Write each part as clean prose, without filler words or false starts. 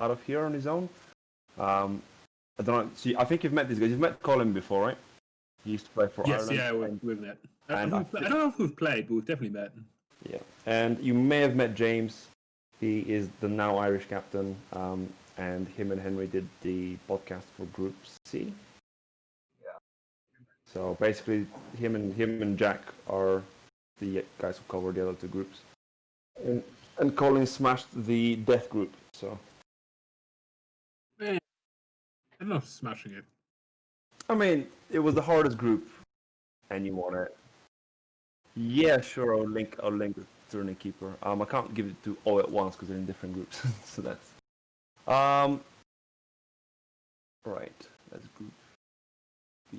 out of here on his own. I don't know. See, I think you've met these guys. You've met Colin before, right? He used to play for Ireland. Yes, yeah, we've met. I don't know if we've played, but we've definitely met. Yeah, and you may have met James. He is the now Irish captain, and him and Henry did the podcast for Group C. Yeah. So basically, him and Jack are the guys who cover the other two groups, and Colin smashed the Death group. So I don't know if smashing it. I mean, it was the hardest group, and you won it. Yeah, sure. I'll link the Turning Keeper. I can't give it to all at once because they're in different groups. So that's right. That's Group B,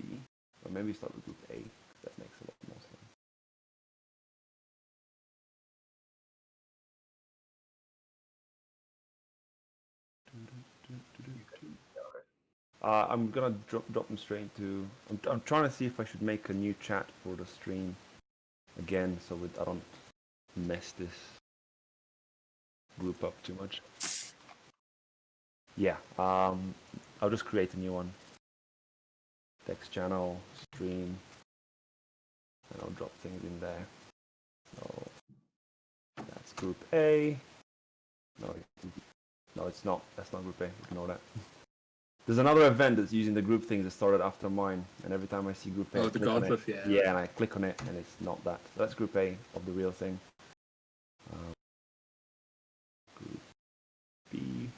or maybe start with Group A. That makes a lot more sense. I'm gonna drop them straight into. I'm trying to see if I should make a new chat for the stream again, so I don't mess this group up too much. Yeah. I'll just create a new one. Text channel, stream, and I'll drop things in there. So that's Group A. No, it's not. That's not Group A. Ignore that. There's another event that's using the group things that started after mine, and every time I see Group A, the Gauntlet, yeah. Yeah, and I click on it, and it's not that. So that's Group A of the real thing. Group B.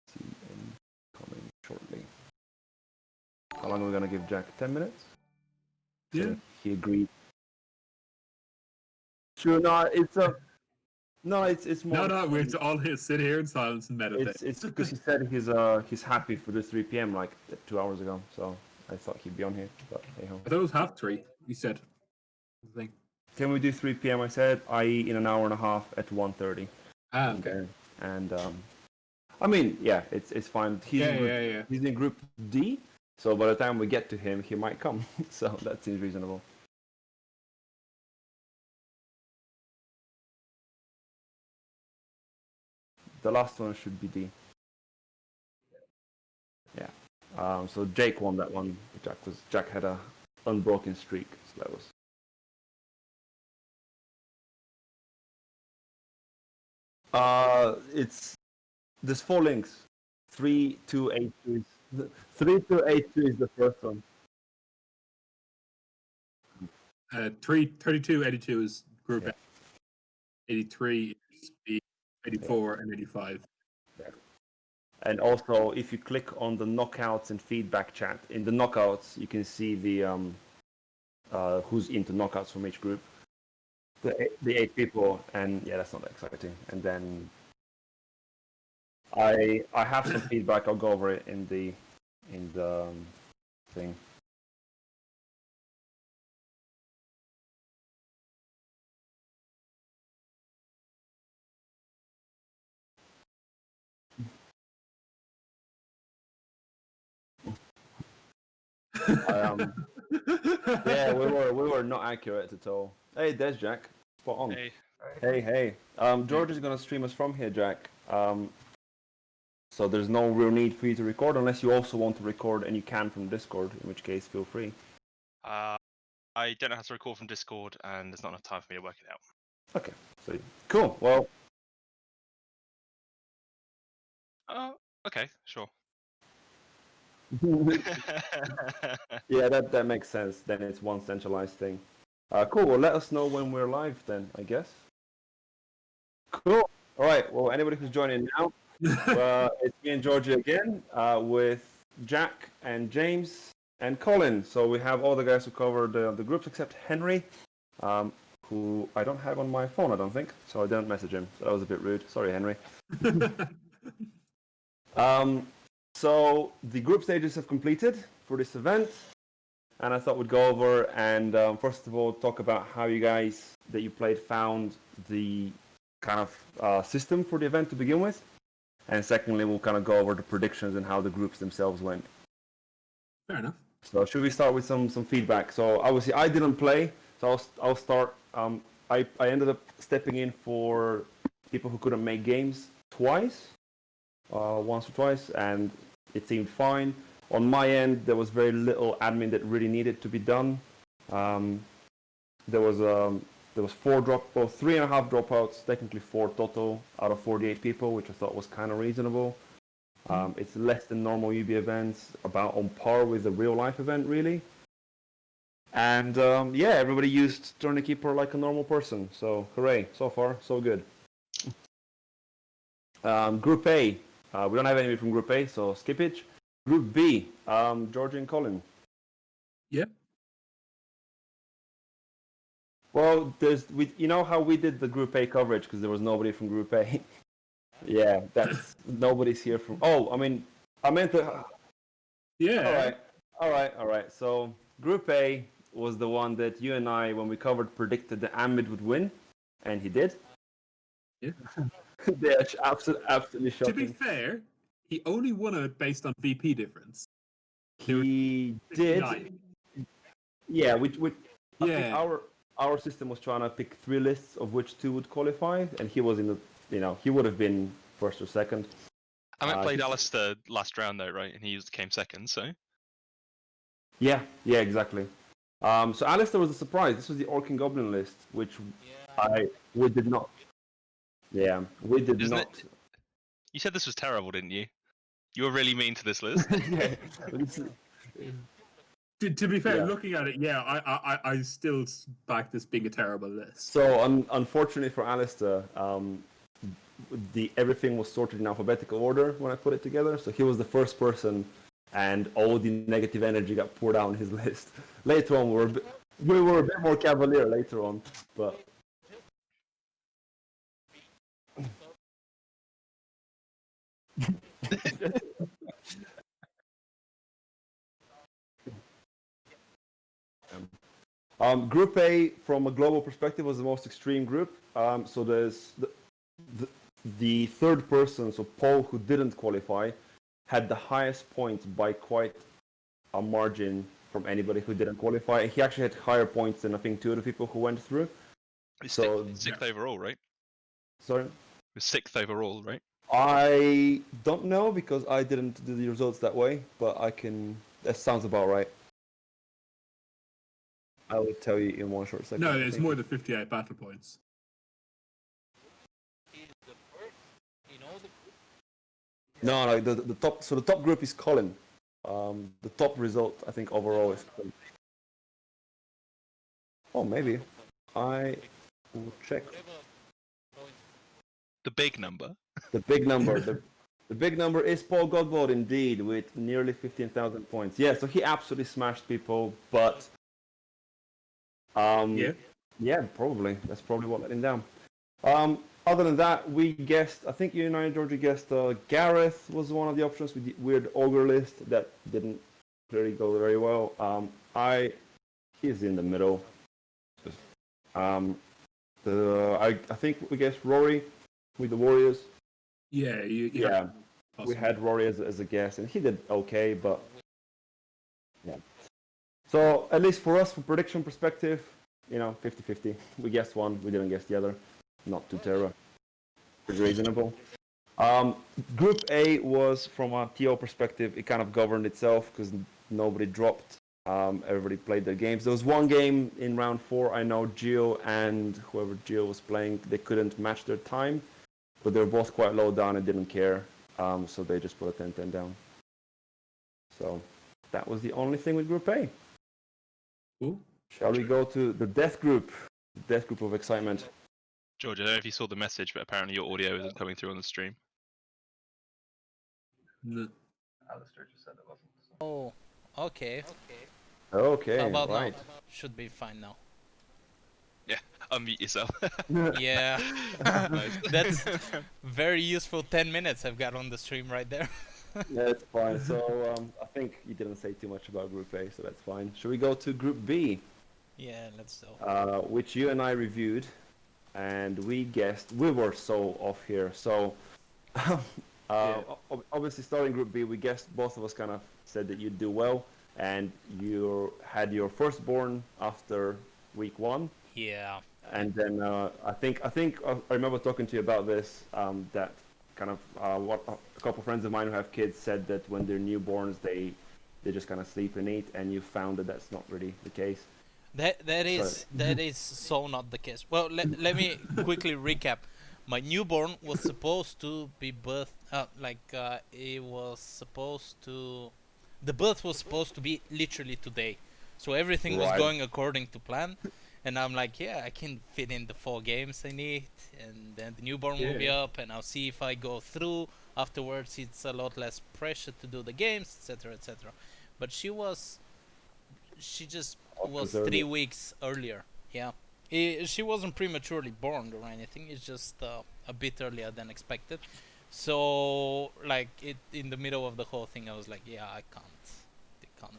CN coming shortly. How long are we gonna give Jack? 10 minutes? Yeah. So he agreed. Sure, no, it's a. No, it's more. No, we have to all sit here in silence and meditate. It's because he said he's happy for the 3 p.m. like 2 hours ago, so I thought he'd be on here. But hey ho. I thought it was 3:30. You said. I think. Can we do 3 p.m.? I said, i.e. in an hour and a half at 1:30. Ah, okay. And I mean, yeah, it's fine. He's in group D, so by the time we get to him, he might come. So that seems reasonable. The last one should be D. Yeah. So Jake won that one. Jack had a unbroken streak. So that was. There's 4 links. 3282 is 3282 is the first one. 3282 is Group A. 83 is B. 84 and 85. Yeah. And also, if you click on the knockouts and feedback chat, in the knockouts you can see the who's into knockouts from each group. The 8 people, and yeah, that's not that exciting. And then I have some feedback. I'll go over it in the thing. Yeah, we were not accurate at all. Hey, there's Jack. Spot on. Hey. George is gonna stream us from here, Jack. So there's no real need for you to record unless you also want to record, and you can from Discord, in which case feel free. I don't know how to record from Discord, and there's not enough time for me to work it out. Okay, so cool. Well. Okay, sure. Yeah, that makes sense. Then it's one centralized thing. Cool. Well, let us know when we're live then, I guess. Cool. All right. Well, anybody who's joining now, it's me and Georgie again with Jack and James and Colin. So we have all the guys who covered the groups except Henry, who I don't have on my phone, I don't think. So I didn't message him. So that was a bit rude. Sorry, Henry. So the group stages have completed for this event, and I thought we'd go over and first of all talk about how you guys that you played found the kind of system for the event to begin with, and secondly we'll kind of go over the predictions and how the groups themselves went. Fair enough. So should we start with some feedback? So obviously I didn't play, so I'll start. I ended up stepping in for people who couldn't make games twice, once or twice, and it seemed fine. On my end, there was very little admin that really needed to be done. There was 3.5 dropouts, technically 4 total out of 48 people, which I thought was kind of reasonable. It's less than normal UB events, about on par with a real life event, really. And yeah, everybody used Tournekeeper like a normal person. So hooray! So far, so good. Group A, we don't have anybody from Group A, so skip it. Group B, George and Colin. Yep. Well, you know how we did the Group A coverage because there was nobody from Group A. Yeah, that's nobody's here from. Oh, I mean, I meant to. Yeah. All right. So Group A was the one that you and I, when we covered, predicted that Ahmed would win, and he did. Yeah. Yeah, absolutely shocking. To be fair, he only won it based on VP difference. He did. Yeah, I think Yeah. our system was trying to pick 3 lists of which 2 would qualify, and he was in the. He would have been first or second. I played Alistair last round though, right? And he came second, so. Yeah, exactly. So Alistair was a surprise. This was the Orc and Goblin list, which we did not. Yeah, we did Isn't not. it? You said this was terrible, didn't you? You were really mean to this list. To be fair, Yeah. looking at it, yeah, I still back this being a terrible list. So unfortunately for Alistair, everything was sorted in alphabetical order when I put it together. So he was the first person, and all the negative energy got poured out on his list. Later on, we were a bit more cavalier later on, but. Group A, from a global perspective, was the most extreme group. So there's the third person, so Paul, who didn't qualify, had the highest points by quite a margin from anybody who didn't qualify. He actually had higher points than I think 2 other people who went through. So sixth overall, right? Sorry? Sixth overall, right? I don't know because I didn't do the results that way, but that sounds about right. I will tell you in one short second. No, it's more than 58 battle points. No, the top. So the top group is Colin. The top result, I think, overall is Colin. Oh, maybe. I will check. The big number. The big number. The big number is Paul Godbold, indeed, with nearly 15,000 points. Yeah, so he absolutely smashed people, but. Yeah, probably. That's probably what let him down. Other than that, we guessed, I think you and I, Georgie, guessed Gareth was one of the options with the weird ogre list that didn't really go very well. He's in the middle. I think we guessed Rory with the Warriors. Yeah, we had Rory as a guess, and he did okay, but yeah. So at least for us, from prediction perspective, 50-50. We guessed one, we didn't guess the other. Not too terrible. Pretty reasonable. Group A was, from a TO perspective, it kind of governed itself because nobody dropped. Everybody played their games. There was one game in round 4. I know Gio and whoever Gio was playing, they couldn't match their time, but they were both quite low down and didn't care. So they just put a 10-10 down. So that was the only thing with Group A. Cool. Shall we go to the death group? The death group of excitement. George, I don't know if you saw the message, but apparently your audio isn't coming through on the stream. No. Alistair just said it wasn't. Oh, okay. Okay, How about right. now? Should be fine now. Yeah, unmute yourself. Yeah, Nice. that's very useful 10 minutes I've got on the stream right there. Yeah, it's fine. So I think you didn't say too much about Group A, so that's fine. Should we go to Group B? Yeah, let's go. Which you and I reviewed, and we guessed. We were so off here. So obviously, starting Group B, we guessed. Both of us kind of said that you'd do well, and you had your firstborn after week 1. Yeah, And then I remember talking to you about this. That kind of what a couple of friends of mine who have kids said that when they're newborns they just kind of sleep and eat, and you found that that's not really the case. That is so not the case. Well, let me quickly recap. My newborn was supposed to be birth it was supposed to the birth was supposed to be literally today. So everything was Right. going according to plan. And I'm like, yeah, I can fit in the 4 games I need, and then the newborn will be Yeah. up, and I'll see if I go through. Afterwards, it's a lot less pressure to do the games, etc., etc. But she just was Early. 3 weeks earlier. Yeah, she wasn't prematurely born or anything. It's just a bit earlier than expected. So, like, in the middle of the whole thing, I was like, yeah, I can't.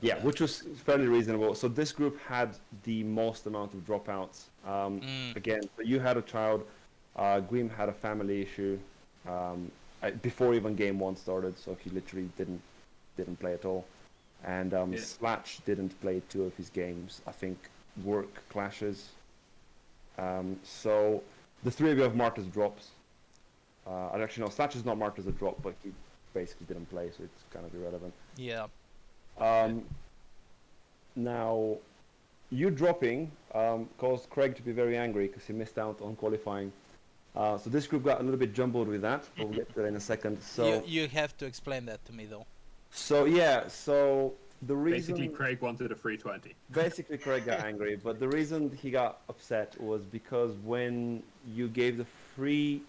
Yeah, which was fairly reasonable. So this group had the most amount of dropouts. Again, so you had a child. Grim had a family issue before even game 1 started, so he literally didn't play at all. And Slatch didn't play 2 of his games. I think work clashes. So the 3 of you have marked as drops. Actually, no, Slatch is not marked as a drop, but he basically didn't play, so it's kind of irrelevant. Yeah. Now, you dropping caused Craig to be very angry because he missed out on qualifying. So this group got a little bit jumbled with that. We'll get to that in a second. So You have to explain that to me, though. so the reason Basically, Craig wanted a free 20. basically Craig got angry, but the reason he got upset was because when you gave the free,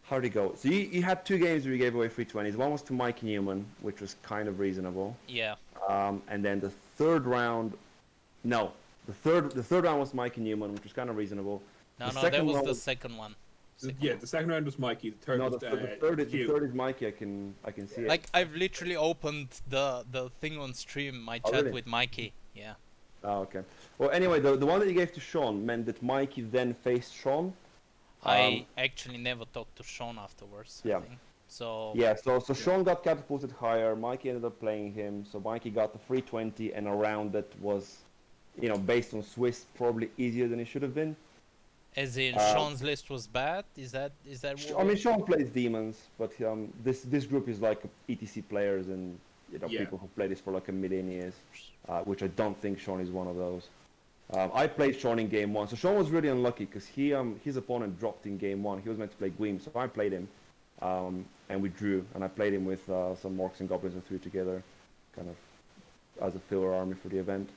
how'd it go? So you had 2 games where you gave away free 20s. One was to Mike Newman, which was kind of reasonable. Yeah. And then the third round, the third round was Mike Newman, which was kind of reasonable. No, The that second was one the was- second one. Yeah, the second round was Mikey. The third No, was the third Hugh. is Mikey. I can see it. Like, I've literally opened the thing on stream, my Oh, chat really? with Mikey. Yeah. Oh, okay. Well, anyway, the one that you gave to Sean meant that Mikey then faced Sean. I actually never talked to Sean afterwards. I Yeah. think. So. Yeah, so Sean got catapulted higher. Mikey ended up playing him, so Mikey got the free 20 and a round that was, based on Swiss, probably easier than it should have been. As in, Sean's list was bad. Is that what? I mean, Sean plays demons, but this group is like ETC players and Yeah. people who play this for like a million years, which I don't think Sean is one of those. I played Sean in game 1, so Sean was really unlucky because his opponent dropped in game 1. He was meant to play Gwyn, so I played him, and we drew. And I played him with some Orcs and Goblins and threw together, kind of as a filler army for the event.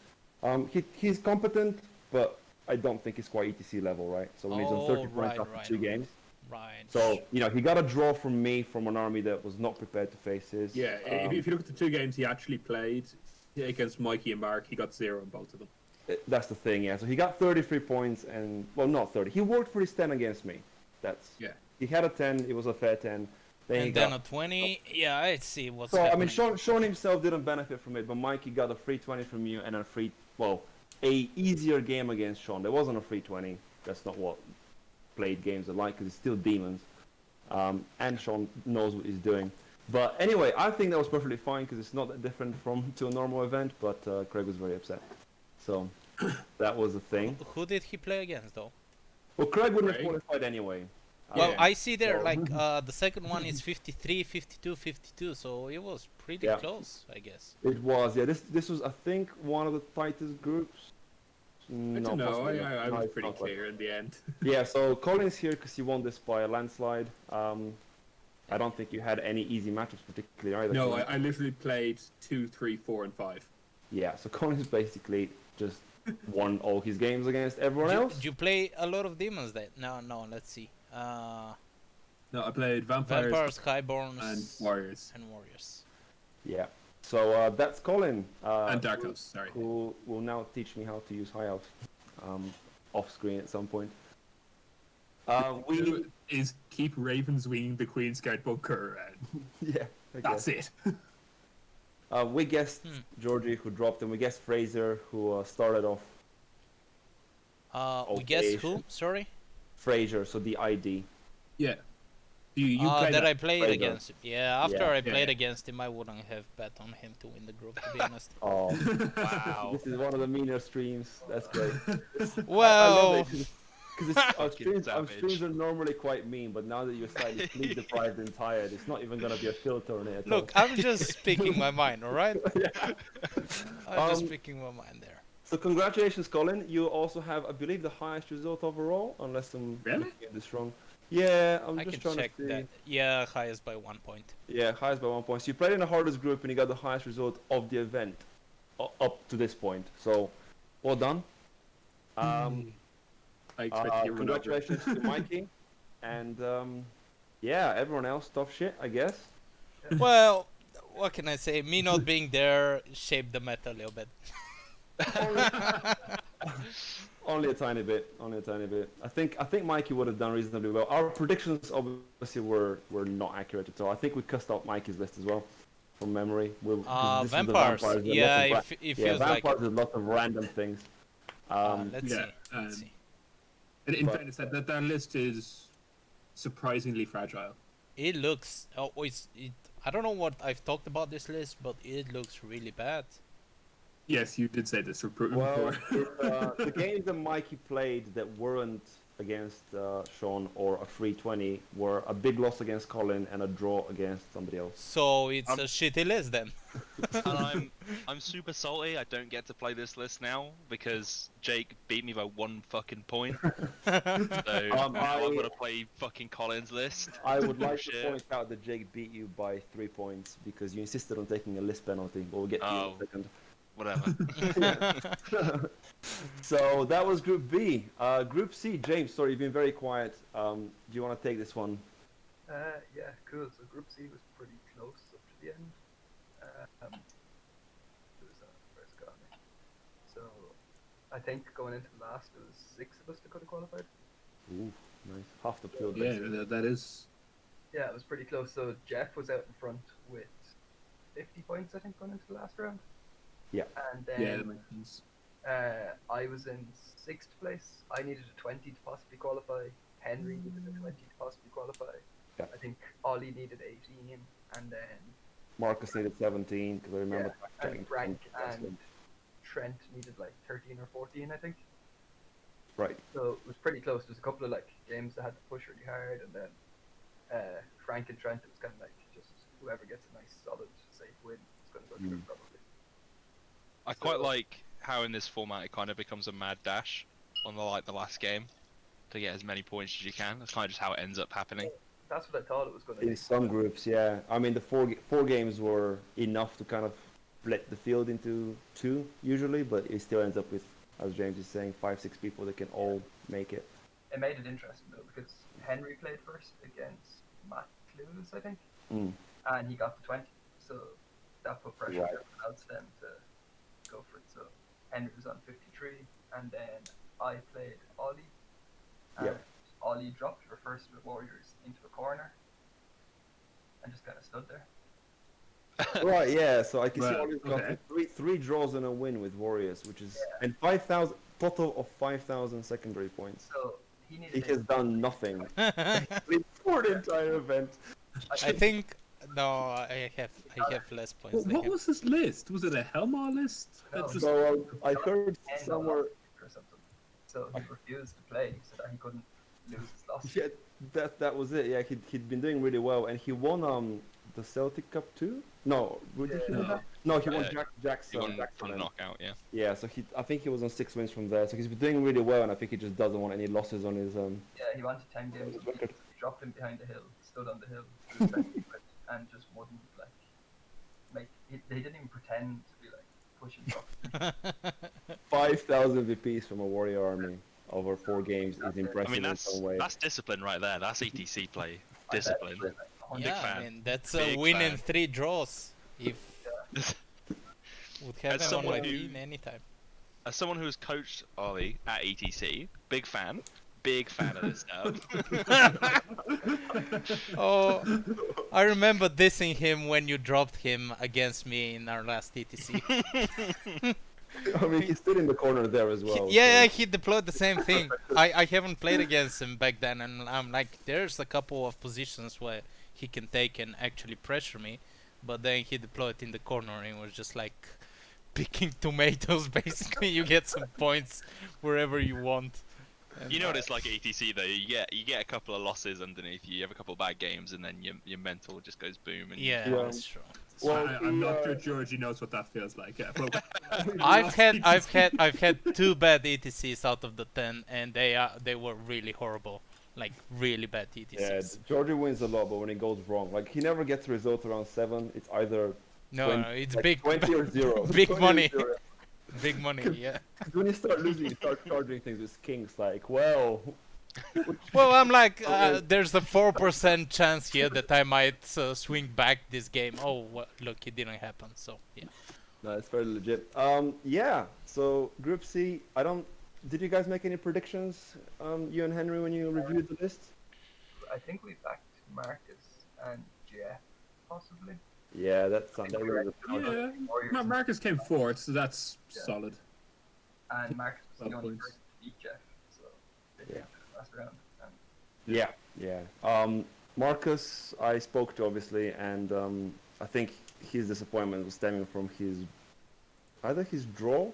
He's competent, but I don't think he's quite ETC level, right? So when he's on 30 points after 2 games. Right. So, he got a draw from me from an army that was not prepared to face his. Yeah, if you look at the 2 games he actually played against Mikey and Mark, he got 0 in both of them. That's the thing, yeah. So he got 33 points and, well, not 30. He worked for his 10 against me. Yeah. He had a 10, it was a fair 10. Then he And then got... a 20. Yeah, I see what's So, I happening. mean, Sean himself didn't benefit from it, but Mikey got a free 20 from you and a easier game against Sean. There wasn't a free 20. That's not what played games are like, because it's still demons. And Sean knows what he's doing. But anyway, I think that was perfectly fine, because it's not that different to a normal event, but Craig was very upset. So, that was the thing. Who did he play against, though? Well, Craig wouldn't have Craig? qualified anyway. Well, Yeah. I see there, So- like, the second one is 53, 52, 52, so it was pretty Yeah. close, I guess. It was, yeah. This was, I think, one of the tightest groups. I don't know, possibly not. I No, was it's pretty not quite. clear in the end. Yeah, so Colin's here because he won this by a landslide. I don't think you had any easy matchups particularly either. No, Colin. I literally played 2, 3, 4, and 5. Yeah, so Colin's basically just won all his games against everyone else. Did you play a lot of demons then? No, let's see. No, I played Vampires, Vampires, Highborns, and Warriors. and Warriors. Yeah. So that's Colin. And Darkos, sorry. Who will now teach me how to use High Elf off screen at some point. We Is keep Ravens winging the Queen's Guard bunker. yeah. I That's guess. it. We guessed Georgie, who dropped, and we guessed Fraser, who started off. We guess Okay. who? Sorry? Fraser, so the ID. Yeah. You played that that. I played Fraser. against him. Yeah, after Yeah. I Yeah, played yeah. against him, I wouldn't have bet on him to win the group, to be honest. Oh, Wow. this is one of the meaner streams. That's great. I love Well, it. Because our streams are normally quite mean, but now that you're slightly sleep deprived and tired, it's not even gonna be a filter on it at Look, all. I'm just speaking my mind, all right? Yeah. I'm just speaking my mind there. So congratulations, Colin. You also have, I believe, the highest result overall, unless I'm Really? looking at this wrong. Yeah, I'm I just can trying check to see. that. Yeah, highest by 1 point. Yeah, highest by 1 point. So you played in the hardest group and you got the highest result of the event up to this point. So, well done. I expect to hear one over. Congratulations to Mikey. And yeah, everyone else, tough shit, I guess. Well, what can I say? Me not being there shaped the meta a little bit. Only a tiny bit. Only a tiny bit. I think Mikey would have done reasonably well. Our predictions obviously were not accurate at all. I think we cussed out Mikey's list as well, from memory. Vampires. Yeah, it feels like vampires with lots of random things. let's yeah, see. Let's see. And in fairness, that list is surprisingly fragile. It looks. I don't know what I've talked about this list, but it looks really bad. Yes, you did say this before. Well, the games that Mikey played that weren't against Sean or a 320 were a big loss against Colin and a draw against somebody else. So it's a shitty list then. And I'm super salty. I don't get to play this list now because Jake beat me by 1 fucking point. So now I'm gonna play fucking Colin's list. I would like to Shit. point out that Jake beat you by 3 points because you insisted on taking a list penalty, but we'll get to you in a second. Whatever. So that was Group B. Group C, James, sorry, you've been very quiet. Do you want to take this one? Yeah, cool. So Group C was pretty close up to the end. Where's it gone? So I think going into the last, there was 6 of us that could have qualified. Ooh, nice. Half the field. Yeah, that is. Yeah, it was pretty close. So Jeff was out in front with 50 points, I think, going into the last round. Yeah. And then Yeah, that makes sense. I was in 6th place. I needed a 20 to possibly qualify. Henry needed a 20 to possibly qualify. Yeah. I think Ollie needed 18, and then Marcus needed 17 because I remember checking. and Frank and Trent needed like 13 or 14, I think. Right. So it was pretty close. There's a couple of like games that had to push really hard, and then Frank and Trent, it was kind of like just whoever gets a nice solid safe win is going to go through probably. I quite like how in this format it kind of becomes a mad dash on the last game to get as many points as you can. That's kind of just how it ends up happening. That's what I thought it was going to be. In some groups, yeah. I mean, the four games were enough to kind of split the field into 2 usually, but it still ends up with, as James is saying, 5-6 people that can all make it. It made it interesting though because Henry played first against Matt Clues, I think, and he got the 20. So that put pressure on everyone else then to go for it. So Henry was on 53, and then I played Ollie. And Ollie dropped her first with Warriors into a corner and just kind of stood there. Right, yeah. So I can see Well, Ollie's got okay. three draws and a win with Warriors, which is and 5,000 total of 5,000 secondary points. So he needed. He has done nothing for the entire event. I think I have less points. than What him. was his list? Was it a Helmar list? No. That just- So I heard 10 somewhere. or something. So he refused to play so that he couldn't lose his loss. Yeah, that was it. Yeah, he'd been doing really well, and he won the Celtic Cup too. No, did he win No. that? No, he won Yeah, Jackson. He won from the knockout, yeah. Yeah, so I think he was on 6 wins from there. So he's been doing really well, and I think he just doesn't want any losses on his Yeah, he wanted 10 games. his record. He dropped him behind the hill, stood on the hill, threw 20 quid, and just wouldn't like make. They didn't even pretend to be like pushing stuff. 5,000 VPs from a warrior army over 4 games is impressive I mean, in some way. that's discipline right there. That's ETC play. Discipline. Yeah, fan. I mean that's Big a win in fan. 3 draws. If would have As him on my someone who- team anytime. As someone who has coached Ollie at ETC, big fan of this stuff. Oh, I remember dissing him when you dropped him against me in our last TTC. I mean, he stood in the corner there as well. Yeah, so- he deployed the same thing. I haven't played against him back then, and I'm like, there's a couple of positions where he can take and actually pressure me, but then he deployed in the corner and was just like picking tomatoes. Basically, you get some points wherever you want. You know what it's like at ETC though. You get a couple of losses underneath you. You have a couple of bad games, and then your mental just goes boom. And Yeah, Yeah. that's true. Well, I'm not sure Georgie knows what that feels like. Yeah, but I've had 2 bad ETCs out of the 10, and they were really horrible, like really bad yeah, ETCs. Georgie wins a lot, but when it goes wrong, like he never gets results around 7. It's either No, no, it's like big, 20 or 0. big 20 or money. 0. Big money. Yeah. 'Cause when you start losing, you start charging things with kings. Like, well, Well, I'm like, there's a 4% chance here that I might swing back this game. Oh, well, look, it didn't happen. So yeah. no, it's very legit. Yeah. So Group C, I don't. Did you guys make any predictions, you and Henry, when you reviewed the list? I think we backed Marcus and Jeff, possibly. Yeah, that's that really yeah, Warriors Marcus came fourth, so that's Yeah. solid. and Marcus was the 12 only points. person to beat Jeff, so they Yeah. came to the last round. And Yeah, yeah. Marcus, I spoke to obviously, and I think his disappointment was stemming from either his draw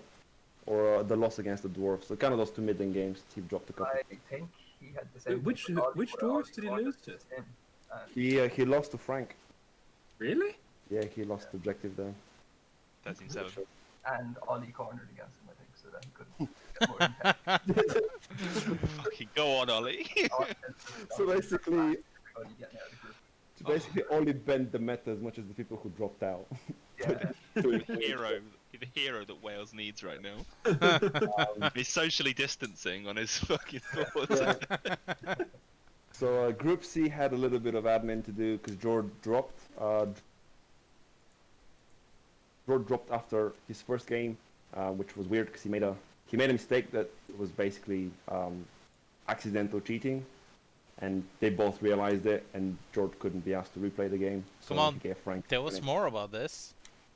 or the loss against the dwarfs. So kind of those 2 mid-lane games, he dropped a couple. I think he had the same. Which thing with Ollie, which but dwarfs Ollie did he wanted lose to? him, and He lost to Frank. Really? Yeah, he lost the objective there. 13-7. and Ollie cornered against him, I think, so that he couldn't get more than 10. Fucking go on, Ollie. So basically, Ollie getting out of the group. to basically only bend the meta as much as the people who dropped out. Yeah. the hero that Wales needs right now. He's socially distancing on his fucking thoughts. Yeah. So Group C had a little bit of admin to do because George dropped. George dropped after his first game, which was weird because he made a mistake that was basically accidental cheating, and they both realized it, and George couldn't be asked to replay the game. So Come on, he gave Frank Tell us more about this.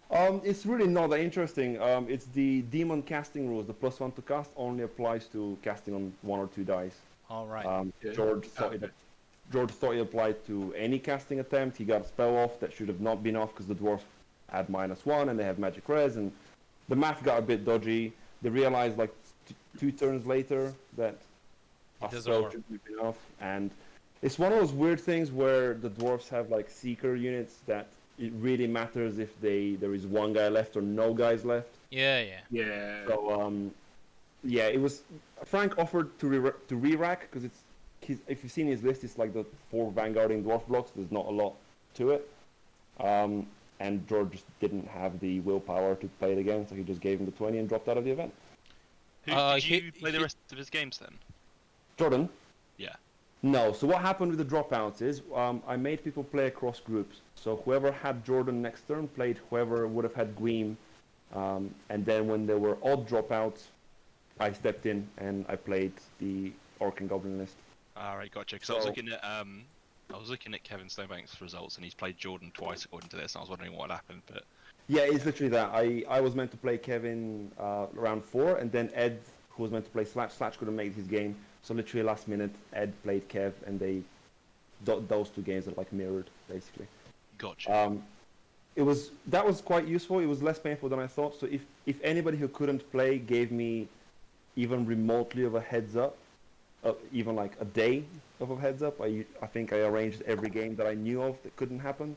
It's really not that interesting. It's the demon casting rules. The +1 to cast only applies to casting on 1 or 2 dice. All right. Yeah. George thought it applied to any casting attempt. He got a spell off that should have not been off because the dwarf had -1 and they have magic res, and the math got a bit dodgy. They realized like 2 turns later that a doesn't spell work. should have been off, and it's one of those weird things where the dwarfs have like seeker units that it really matters if there is 1 guy left or no guys left. Yeah, yeah. Yeah. So yeah, it was Frank offered to re-rack because if you've seen his list, it's like the 4 vanguarding dwarf blocks. There's not a lot to it, and George just didn't have the willpower to play it again, so he just gave him the 20 and dropped out of the event. Did you play the rest of his games then? Jordan? Yeah. No. So what happened with the dropouts is I made people play across groups. So whoever had Jordan next turn played whoever would have had Gleam, and then when there were odd dropouts, I stepped in and I played the Orc and Goblin list. Alright, gotcha. Because I was looking at Kevin Snowbank's results, and he's played Jordan twice according to this, and I was wondering what happened. But Yeah, it's literally that. I was meant to play Kevin round 4, and then Ed, who was meant to play Slatch, couldn't make his game. So literally last minute, Ed played Kev, and those 2 games are like mirrored, basically. gotcha. That was quite useful. It was less painful than I thought. So if anybody who couldn't play gave me even remotely of a heads up, even like a day of a heads up, I think I arranged every game that I knew of that couldn't happen.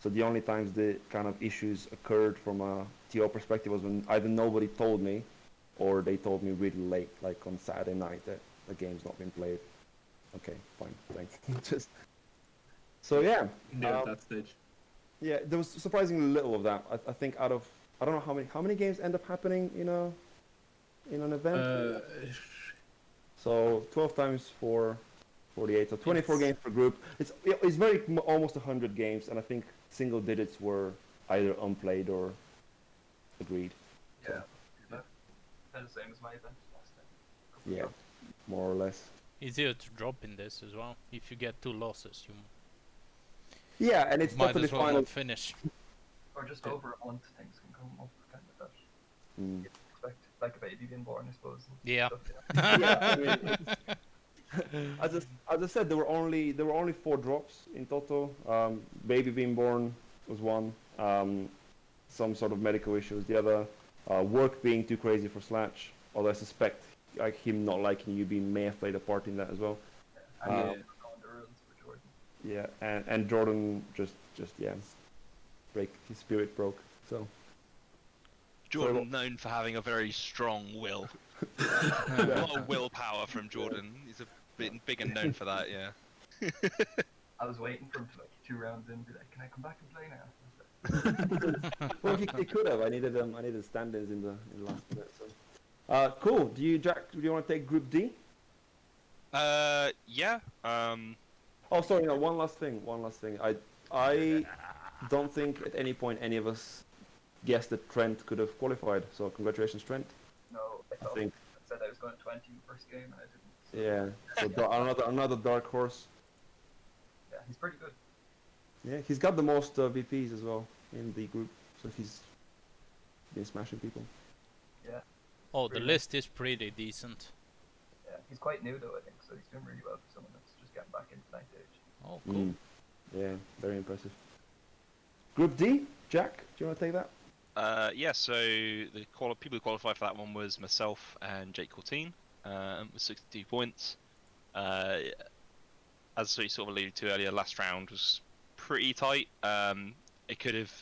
So the only times the kind of issues occurred from a TO perspective was when either nobody told me, or they told me really late, like on Saturday night, that the game's not been played. Okay, fine, thanks. So yeah. At that stage. Yeah, there was surprisingly little of that. I think out of I don't know how many games end up happening in an event. So 12 times 4, 48. So 24 games per group. It's almost 100 games, and I think single digits were either unplayed or agreed. Yeah. Kind of the same as my event last time. Yeah, more or less. Easier to drop in this as well. If you get 2 losses, you Yeah, and it's might totally as well fine. not finish. Or just over a month, things can come up kind of that. Mm. You'd expect, like a baby being born, I suppose. and Yeah. stuff, yeah. Yeah, I mean, as I said, there were only 4 drops in total. Baby being born was one. Some sort of medical issue was the other. Work being too crazy for Slatch, although I suspect like him not liking you may have played a part in that as well. And Yeah. on the rules for Jordan. Yeah, and Jordan just his spirit broke. So Jordan known for having a very strong will. A lot of willpower from Jordan. He's a bit big and known for that, yeah. I was waiting for him to like 2 rounds in, be like, "Can I come back and play now?" well, he could have. I needed stand-ins in the last minute. So, cool. Do you want to take Group D? Yeah. Oh, sorry. No, one last thing. I don't think at any point any of us guessed that Trent could have qualified. So congratulations, Trent. No, I thought think- I said I was going to 20 in the first game, and I didn't. Yeah. So another dark horse. Yeah, he's pretty good. Yeah, he's got the most VPs as well in the group. So he's been smashing people. Yeah, Oh, the Really? list is pretty decent. yeah. He's quite new though, I think, so he's doing really well for someone that's just getting back into Ninth Age. Oh, cool. Yeah, very impressive. Group D, Jack, do you want to take that? Yeah, so the people who qualified for that one was myself and Jake Courtine, with 62 points. As we sort of alluded to earlier, last round was pretty tight. It could have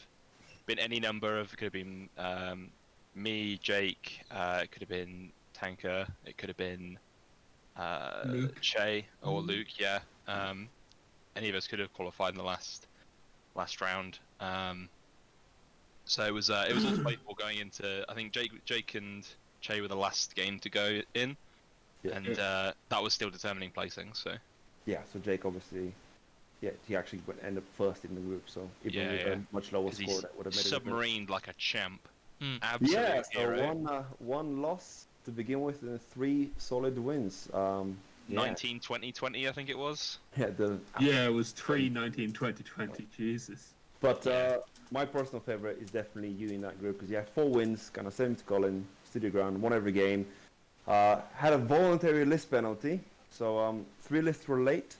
been any number of. It could have been me, Jake. It could have been Tanker. It could have been Luke. Che or Luke. Yeah. Any of us could have qualified in the last round. So it was all playable going into. I think Jake and Che were the last game to go in, Yeah. and that was still determining placing. So Yeah, so Jake obviously, he actually would end up first in the group. So even Yeah, with yeah. a much lower 'cause score, he's that would have made a difference. submarined like a champ. Mm. Absolute Yeah, so hero. one loss to begin with and 3 solid wins. 19, 20, 20, I think it was. Yeah, Yeah, it was 3-19, 2020. Jesus. But my personal favorite is definitely you in that group because you had 4 wins, kind of same to Colin, Studio Ground, won every game. Had a voluntary list penalty, so 3 lists were late.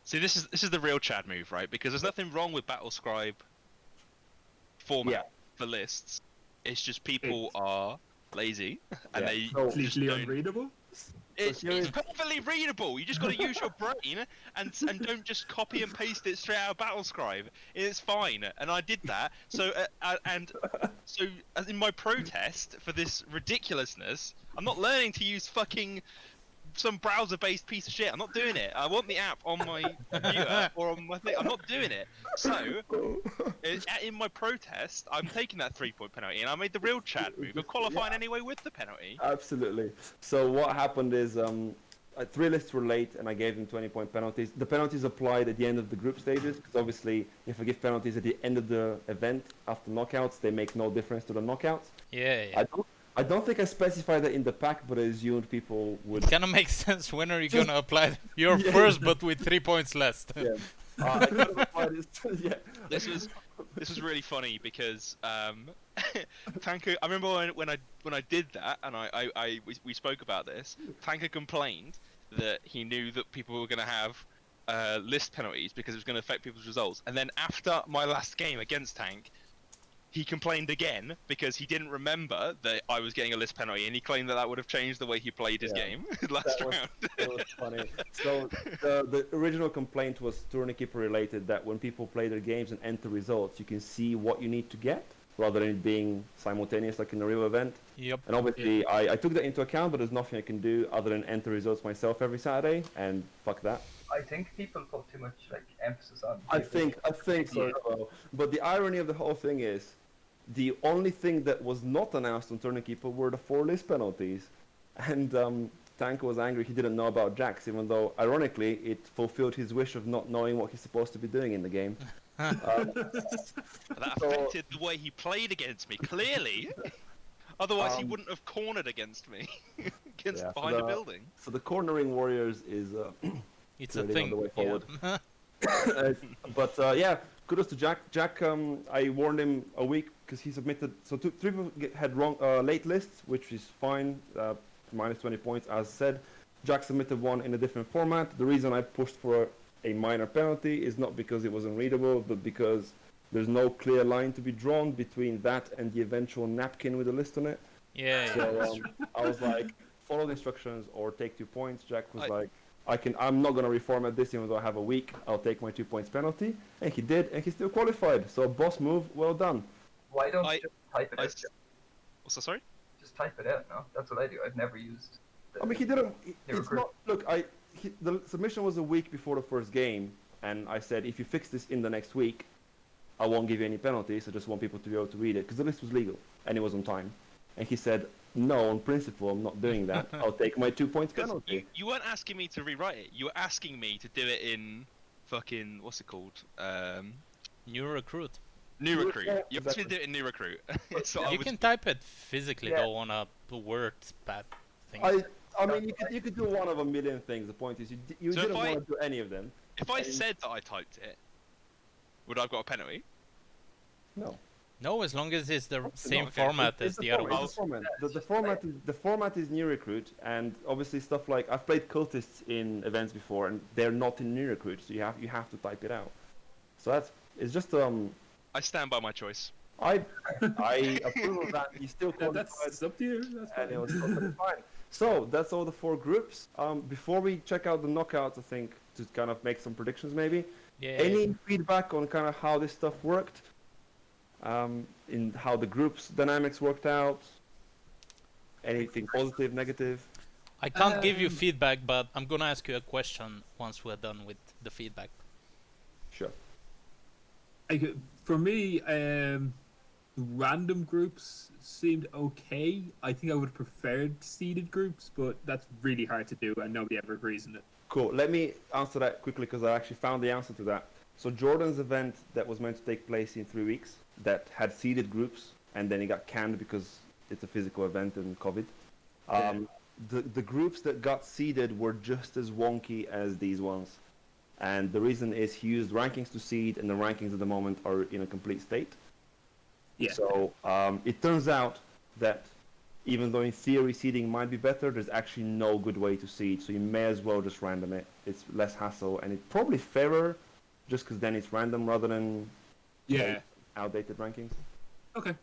See, this is the real Chad move, right? Because there's nothing wrong with Battlescribe format Yeah. for lists. It's just people are lazy and Yeah. they So- just Completely don't. unreadable. It's here is- perfectly readable. You just got to use your brain and don't just copy and paste it straight out of Battlescribe. It's fine, and I did that. So so as in my protest for this ridiculousness, I'm not learning to use fucking some browser-based piece of shit. I'm not doing it. I want the app on my computer or on my thing. I'm not doing it. So in my protest, I'm taking that 3-point penalty, and I made the real Chad move of qualifying anyway with the penalty. Absolutely. So what happened is 3 lists were late and I gave them 20-point penalties. The penalties applied at the end of the group stages because obviously if I give penalties at the end of the event after knockouts, they make no difference to the knockouts. Yeah. I don't think I specified that in the pack, but I assumed people would. Kind of makes sense. When are you Just- gonna apply? You're Yeah. first, but with 3 points less. Yeah. I kind of applied this. Yeah. This was really funny because Tanker. I remember when I did that, and we spoke about this. Tanker complained that he knew that people were going to have list penalties because it was going to affect people's results. And then after my last game against Tank, he complained again because he didn't remember that I was getting a list penalty, and he claimed that would have changed the way he played his Yeah. game last round. That was funny. So the original complaint was Tourniquet related, that when people play their games and enter results, you can see what you need to get rather than it being simultaneous like in a real event. Yep. And obviously I took that into account, but there's nothing I can do other than enter results myself every Saturday, and fuck that. I think people put too much emphasis on. I think so as well. But the irony of the whole thing is, the only thing that was not announced on Tourniquet were the 4 list penalties. And Tank was angry he didn't know about Jax, even though, ironically, it fulfilled his wish of not knowing what he's supposed to be doing in the game. That affected the way he played against me, clearly. Otherwise, he wouldn't have cornered against me, Yeah, behind a building. So the cornering warriors is It's a clearly thing. on the way yeah. forward. But yeah, kudos to Jack. Jack, I warned him a week because he submitted. So 3 people had wrong late lists, which is fine. Minus 20 points, as said. Jack submitted one in a different format. The reason I pushed for a minor penalty is not because it wasn't readable, but because there's no clear line to be drawn between that and the eventual napkin with a list on it. Yeah. So that's true. I was like, follow the instructions or take 2 points. Jack was I- like, I'm not gonna reformat this even though I have a week. I'll take my 2 points penalty, and he did, and he still qualified. So boss move, well done. Why don't I- you just type it I out? s- What's that? Sorry. Just type it out, no? That's what I do. I've never used I mean, he didn't. Never It's grew. not. Look, the submission was a week before the first game, and I said if you fix this in the next week, I won't give you any penalties. I just want people to be able to read it because the list was legal and it was on time. And he said, no, on principle, I'm not doing that. I'll take my 2 points 'Cause penalty. you weren't asking me to rewrite it. You were asking me to do it in fucking what's it called? New recruit. New Yeah, recruit. You asked me exactly. to do it in new recruit. So I You was. can type it physically Yeah. though on a word pad thing. I mean, you could do one of a million things. The point is, you So if didn't I- want to do any of them. If I said that I typed it, would I have got a penalty? No. No, as long as it's the same okay. format It's as the the other format, ones. it's the format. The format is new recruit, and obviously stuff like I've played cultists in events before, and they're not in new recruit, so you have to type it out. So it's just I stand by my choice. I approve of that. You still qualified, That's up to you. That's and it fine. was totally fine. So that's all the 4 groups. Before we check out the knockouts, I think to kind of make some predictions, maybe. Yeah. Any feedback on kind of how this stuff worked? In how the groups dynamics worked out? Anything positive, negative? I can't give you Um, feedback, but I'm gonna ask you a question once we're done with the feedback. Sure. For me, random groups seemed okay. I think I would have preferred seeded groups, but that's really hard to do, and nobody ever agrees on it. Cool. Let me answer that quickly because I actually found the answer to that. So Jordan's event that was meant to take place in 3 weeks that had seeded groups and then it got canned because it's a physical event and COVID. The groups that got seeded were just as wonky as these ones. And the reason is he used rankings to seed, and the rankings at the moment are in a complete state. Yeah. So it turns out that even though in theory seeding might be better, there's actually no good way to seed. So you may as well just random it. It's less hassle, and it's probably fairer, just because then it's random rather than Yeah. outdated rankings. Okay.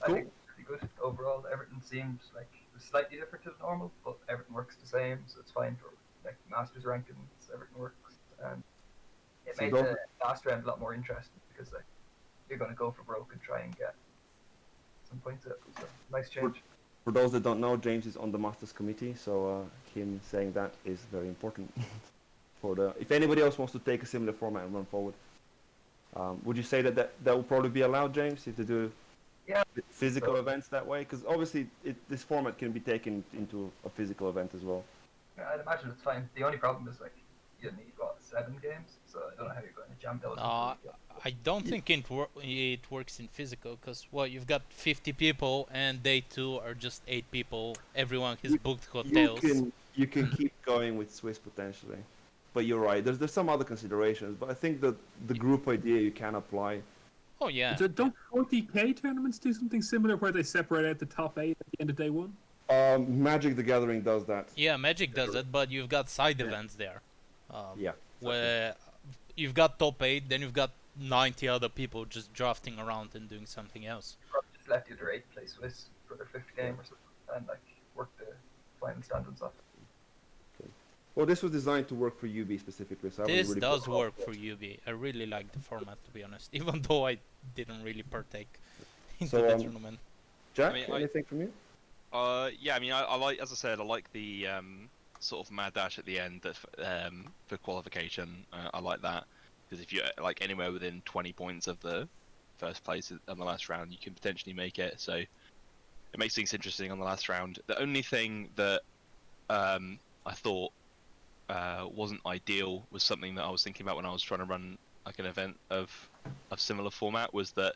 I Cool. think it's pretty good overall. Everything seems like it was slightly different to normal, but everything works the same, so it's fine for like masters rankings. Everything works, and it So made don't- the last round a lot more interesting because like you're gonna go for broke and try and get some points out. So nice change. For those that don't know, James is on the Masters Committee, so him saying that is very important. If anybody else wants to take a similar format and run forward, would you say that will probably be allowed, James, if they do Yeah. physical events that way? Because obviously this format can be taken into a physical event as well. Yeah, I'd imagine it's fine. The only problem is like you need 7 games, so I don't know how you're going to jam those. into I don't think it works in physical because you've got 50 people and day 2 are just 8 people. Everyone has booked hotels. You can keep going with Swiss potentially, but you're right. There's some other considerations, but I think that the group idea you can apply. Oh yeah. Don't 40k tournaments do something similar where they separate out the top 8 at the end of day 1? Magic the Gathering does that. Yeah, Magic does it, but you've got side events there. Yeah. Where you've got top 8, then you've got 90 other people just drafting around and doing something else. Probably just let the other 8 play Swiss for their 5th game or something, and like work the final standards off. Well, this was designed to work for UB specifically, so I wouldn't This really does put it work off. for UB. I really like the format, to be honest, even though I didn't really partake into So, the tournament. Jack, I mean, anything from you? Yeah, I mean, I like, as I said, I like the sort of mad dash at the end that for qualification. I like that because if you're like anywhere within 20 points of the first place on the last round, you can potentially make it. So it makes things interesting on the last round. The only thing that I thought wasn't ideal was something that I was thinking about when I was trying to run like an event of similar format, was that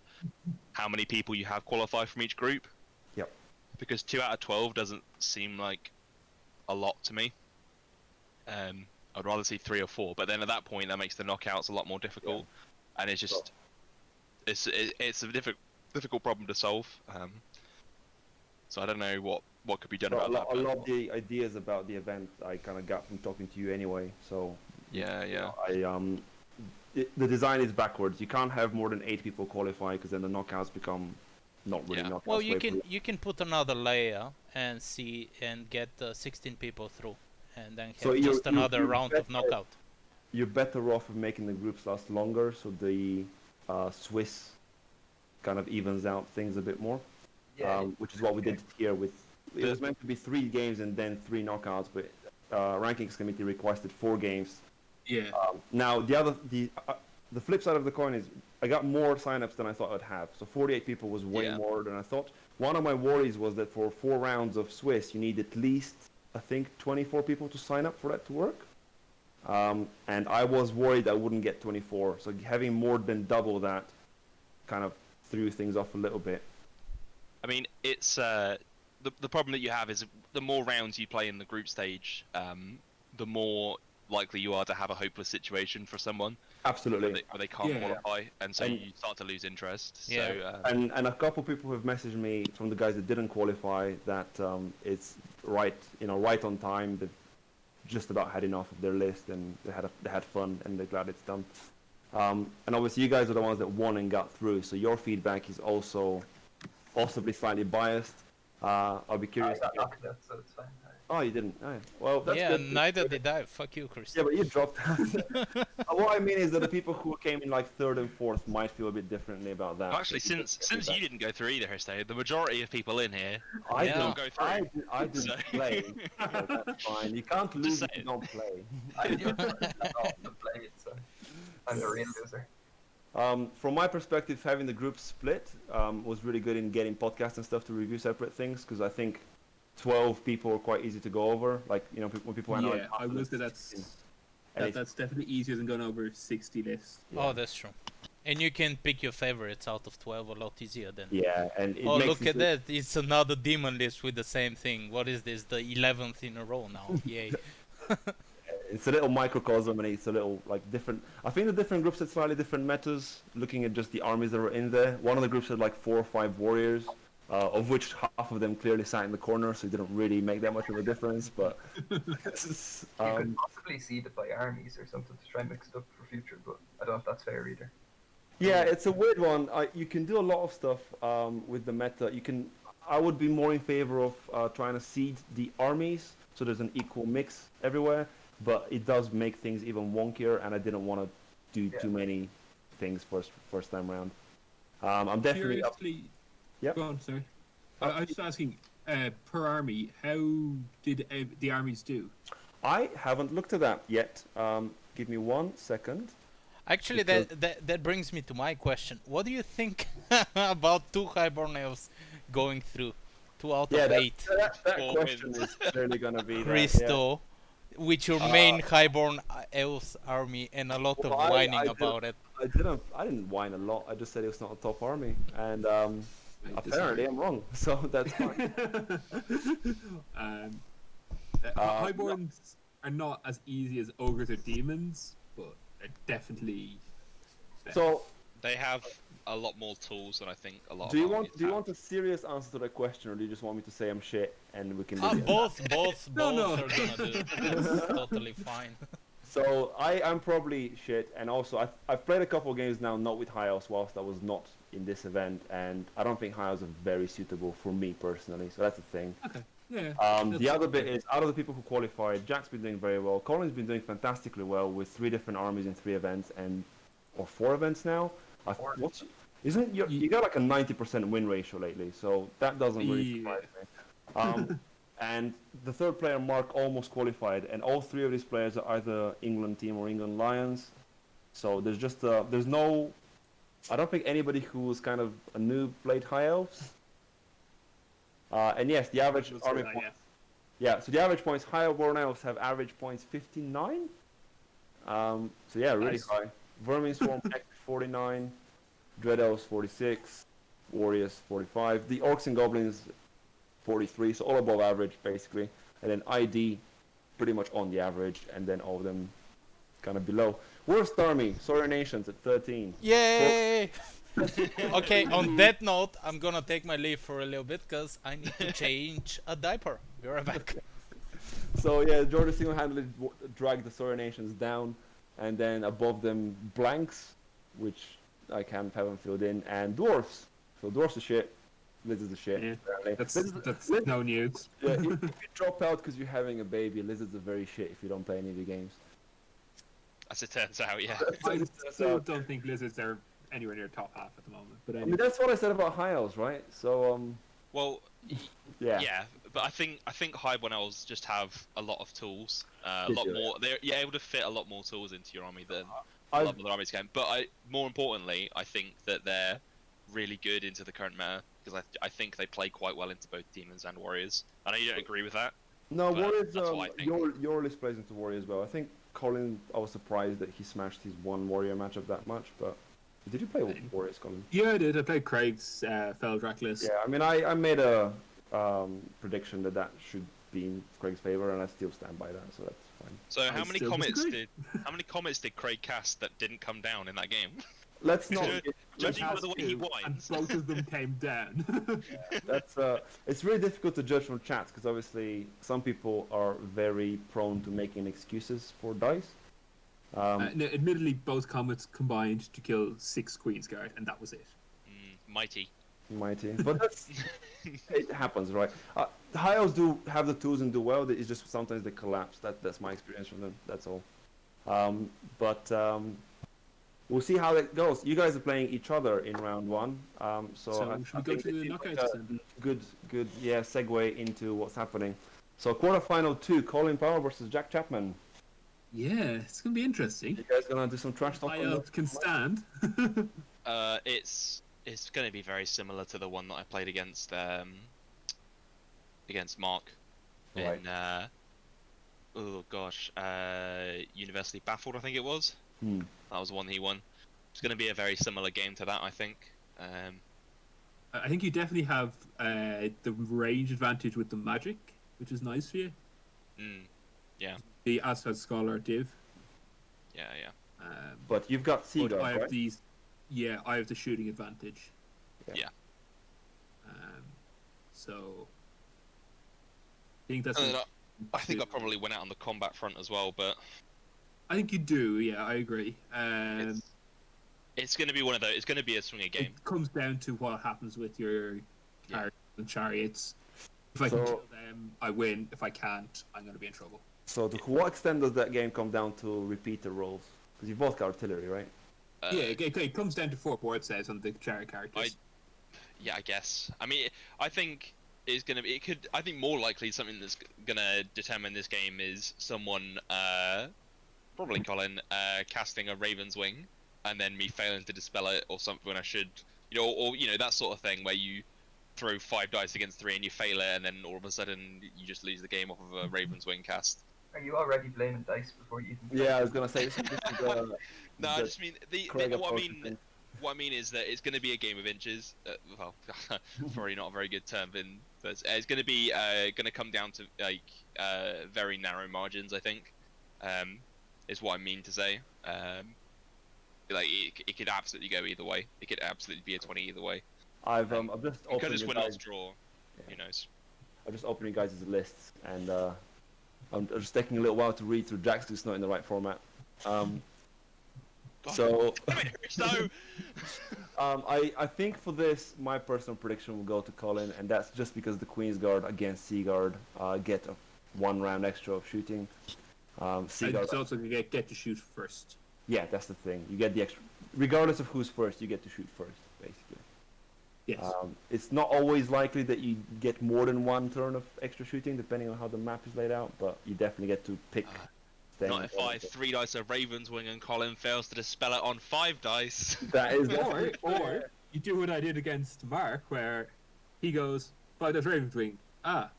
how many people you have qualify from each group. Yep. Because 2 out of 12 doesn't seem like a lot to me. I'd rather see 3 or 4, but then at that point that makes the knockouts a lot more difficult, and it's just it's a difficult problem to solve. So I don't know what could be done about that. A lot of the ideas about the event I kind of got from talking to you anyway. So Yeah. the design is backwards. You can't have more than 8 people qualify because then the knockouts become not really Yeah. knockouts. Well, you way can below. you can put another layer and see and get 16 people through, and then have So just another round of better- knockout. You're better off of making the groups last longer, so the Swiss kind of evens out things a bit more. Yeah. Which is what we did here with. It was meant to be 3 games and then 3 knockouts, but rankings committee requested 4 games. Yeah. Now the flip side of the coin is I got more signups than I thought I'd have. So 48 people was way Yeah. more than I thought. One of my worries was that for 4 rounds of Swiss, you need at least I think 24 people to sign up for that to work. And I was worried I wouldn't get 24. So having more than double that kind of threw things off a little bit. I mean, it's the problem that you have is the more rounds you play in the group stage, the more likely you are to have a hopeless situation for someone Absolutely. where they can't Yeah. qualify, and so And- you start to lose interest. Yeah. So And a couple people have messaged me from the guys that didn't qualify that it's right on time. They've just about had enough of their list and they had fun and they're glad it's done. And obviously you guys are the ones that won and got through, so your feedback is also possibly slightly biased. I'll be I curious. got knocked out, so it's fine. Oh, you didn't. Oh, yeah. Well, that's Yeah, good. neither did I. Fuck you, Chris. Yeah, but you dropped out. What I mean is that the people who came in like 3rd and 4th might feel a bit differently about that. actually, since you didn't go through either, Histe, the majority of people in here I Yeah. didn't go through. I didn't So- play. So that's fine. You can't lose if you saying. don't play. I didn't often play it, so I'm the real loser. From my perspective, having the group split was really good in getting podcasts and stuff to review separate things because I think 12 people are quite easy to go over. Like when people went Yeah, I will say that's definitely easier than going over 60 lists. Oh, that's true. And you can pick your favorites out of 12 a lot easier than. yeah, and it Oh, makes look it at that! It's another demon list with the same thing. What is this? The 11th in a row now. Yay! It's a little microcosm and it's a little like different. I think the different groups had slightly different metas. Looking at just the armies that were in there, one of the groups had like 4 or 5 warriors, of which half of them clearly sat in the corner, so it didn't really make that much of a difference. But You could possibly seed it by armies or something to try and mix it up for future, but I don't know if that's fair either. yeah, it's a weird one. You can do a lot of stuff with the meta. I would be more in favor of trying to seed the armies so there's an equal mix everywhere. But it does make things even wonkier, and I didn't want to do too many things first time round. I'm definitely up. Curiously, Yep. go on, sorry. I was just asking, per army, how did the armies do? I haven't looked at that yet. Give me 1 second. Actually, Because- that brings me to my question. What do you think about 2 highborn elves going through? 2 out Yeah, of that, 8. that Four question wins. is clearly gonna be that, Christo, with your main highborn elves army and a lot Well, of I whining did- about it. I didn't whine a lot. I just said it was not a top army, and I apparently disagree. I'm wrong. So that's fine. Highborns are not as easy as ogres or demons, but they're definitely. So they have a lot more tools than I think a lot. do you of want armies do you have. want a serious answer to that question, or do you just want me to say I'm shit and we can? Ah, leave it? both No. are gonna do. That's totally fine. So I'm probably shit, and also I've played a couple of games now, not with high elves, whilst I was not in this event, and I don't think high elves are very suitable for me personally. So that's the thing. Okay. Yeah. The that's other bit okay. is out of the people who qualified, Jack's been doing very well. Colin's been doing fantastically well with 3 different armies in 3 events or 4 events now. Four. Isn't you got like a 90% win ratio lately, so that doesn't really Yeah. surprise me. And the 3rd player, Mark, almost qualified, and all 3 of these players are either England team or England Lions. So there's just there's no, I don't think anybody who's kind of a noob played high elves. And yes, the average Let's army say that, points. Yeah, so the average points, higher born elves have average points 59. So yeah, really Nice. high. Vermin Swarm X 49, Dread Elves 46, Warriors 45. The Orcs and Goblins 43, so all above average basically. And then ID pretty much on the average, and then all of them kind of below. Worst army, Sawyer Nations at 13. Yay! Okay, on that note, I'm gonna take my leave for a little bit because I need to change a diaper. Be right back. So yeah, Jordan single-handedly dragged the Sawyer Nations down, and then above them blanks, which I haven't filled in, and dwarfs. So dwarfs are shit. Lizards are shit. Yeah, apparently. that's Liz- no news. yeah, if you drop out because you're having a baby, lizards are very shit if you don't play any of the games. As it turns out, yeah. I So- still don't think lizards are anywhere near top half at the moment. But I anyway. mean, that's what I said about high elves, right? So, Well, yeah. yeah, but I think high one elves just have a lot of tools, a They lot do, more. You're able to fit a lot more tools into your army than a I've- lot of other armies can. But more importantly, I think that they're really good into the current meta because I think they play quite well into both demons and warriors. I know you don't agree with that. No, But warriors. that's what I think. Your list plays into warrior as well. I think Colin. I was surprised that he smashed his one warrior matchup that much. But did you play warriors, Colin? Yeah, I did. I played Craig's Feldrak list. Yeah, I mean, I made a prediction that should be in Craig's favor, and I still stand by that. So that's fine. So I still disagree. how many comets did Craig cast that didn't come down in that game? Let's not. Judge- get- Judging by the way he And whines. both of them came down. That's it's really difficult to judge from chats because obviously some people are very prone to making excuses for dice. No, admittedly, both comets combined to kill 6 Queensguard, and that was it. Mighty. Mighty, but that's it happens, right? The high elves do have the tools and do well. It's just sometimes they collapse. That's my experience from them. That's all. We'll see how that goes. You guys are playing each other in round 1, So I should we go think to the this is like knockouts a then? good segue into what's happening. So quarterfinal 2, Colin Power versus Jack Chapman. Yeah, it's going to be interesting. You guys gonna do some trash talk? I on that? can stand. It's going to be very similar to the one that I played against Mark Right. in University Baffled, I think it was. That was the one he won. It's going to be a very similar game to that, I think. I think you definitely have the range advantage with the magic, which is nice for you. Yeah, The Aztec Scholar div. yeah. But you've got But Seagull, I have right? these. Yeah, I have the shooting advantage. Yeah. So I think that's. I think I probably went out on the combat front as well, but I think you do. Yeah, I agree. it's going to be one of those. It's going to be a swinger game. It comes down to what happens with your characters and chariots. If I can kill them, I win. If I can't, I'm going to be in trouble. So to what extent does that game come down to repeater rolls? Because you've both got artillery, right? Yeah, it comes down to 4 board saves on the chariot characters. Yeah, I guess. I mean, I think it's gonna be. It could. I think more likely something that's gonna determine this game is someone, probably Colin, casting a Raven's Wing, and then me failing to dispel it or something when I should, or that sort of thing where you throw 5 dice against 3 and you fail it, and then all of a sudden you just lose the game off of a Raven's Wing cast. Are you already blaming dice before you even? Yeah, I was gonna say this is No, I just mean Craig what I approach mean. thing. What I mean is that it's going to be a game of inches. Well, probably not a very good term, but it's going to be going to come down to like very narrow margins. I think is what I mean to say. Like it could absolutely go either way. It could absolutely be a 20 either way. I've just It could opened just you win guys. or draw. Who knows? I've just opened you guys' lists, and I'm just taking a little while to read through Jack's because it's not in the right format. So So I think for this, my personal prediction will go to Colin, and that's just because the Queen's Guard against Sea Guard get a 1 round extra of shooting. Sea And Guard, it's also going to get to shoot first. yeah, that's the thing. You get the extra, regardless of who's first, you get to shoot first, basically. Yes. It's not always likely that you get more than 1 turn of extra shooting, depending on how the map is laid out, but you definitely get to pick. not if I 3 dice of Raven's Wing and Colin fails to dispel it on 5 dice. That is or you do what I did against Mark, where he goes 5 dice Raven's Wing. Well,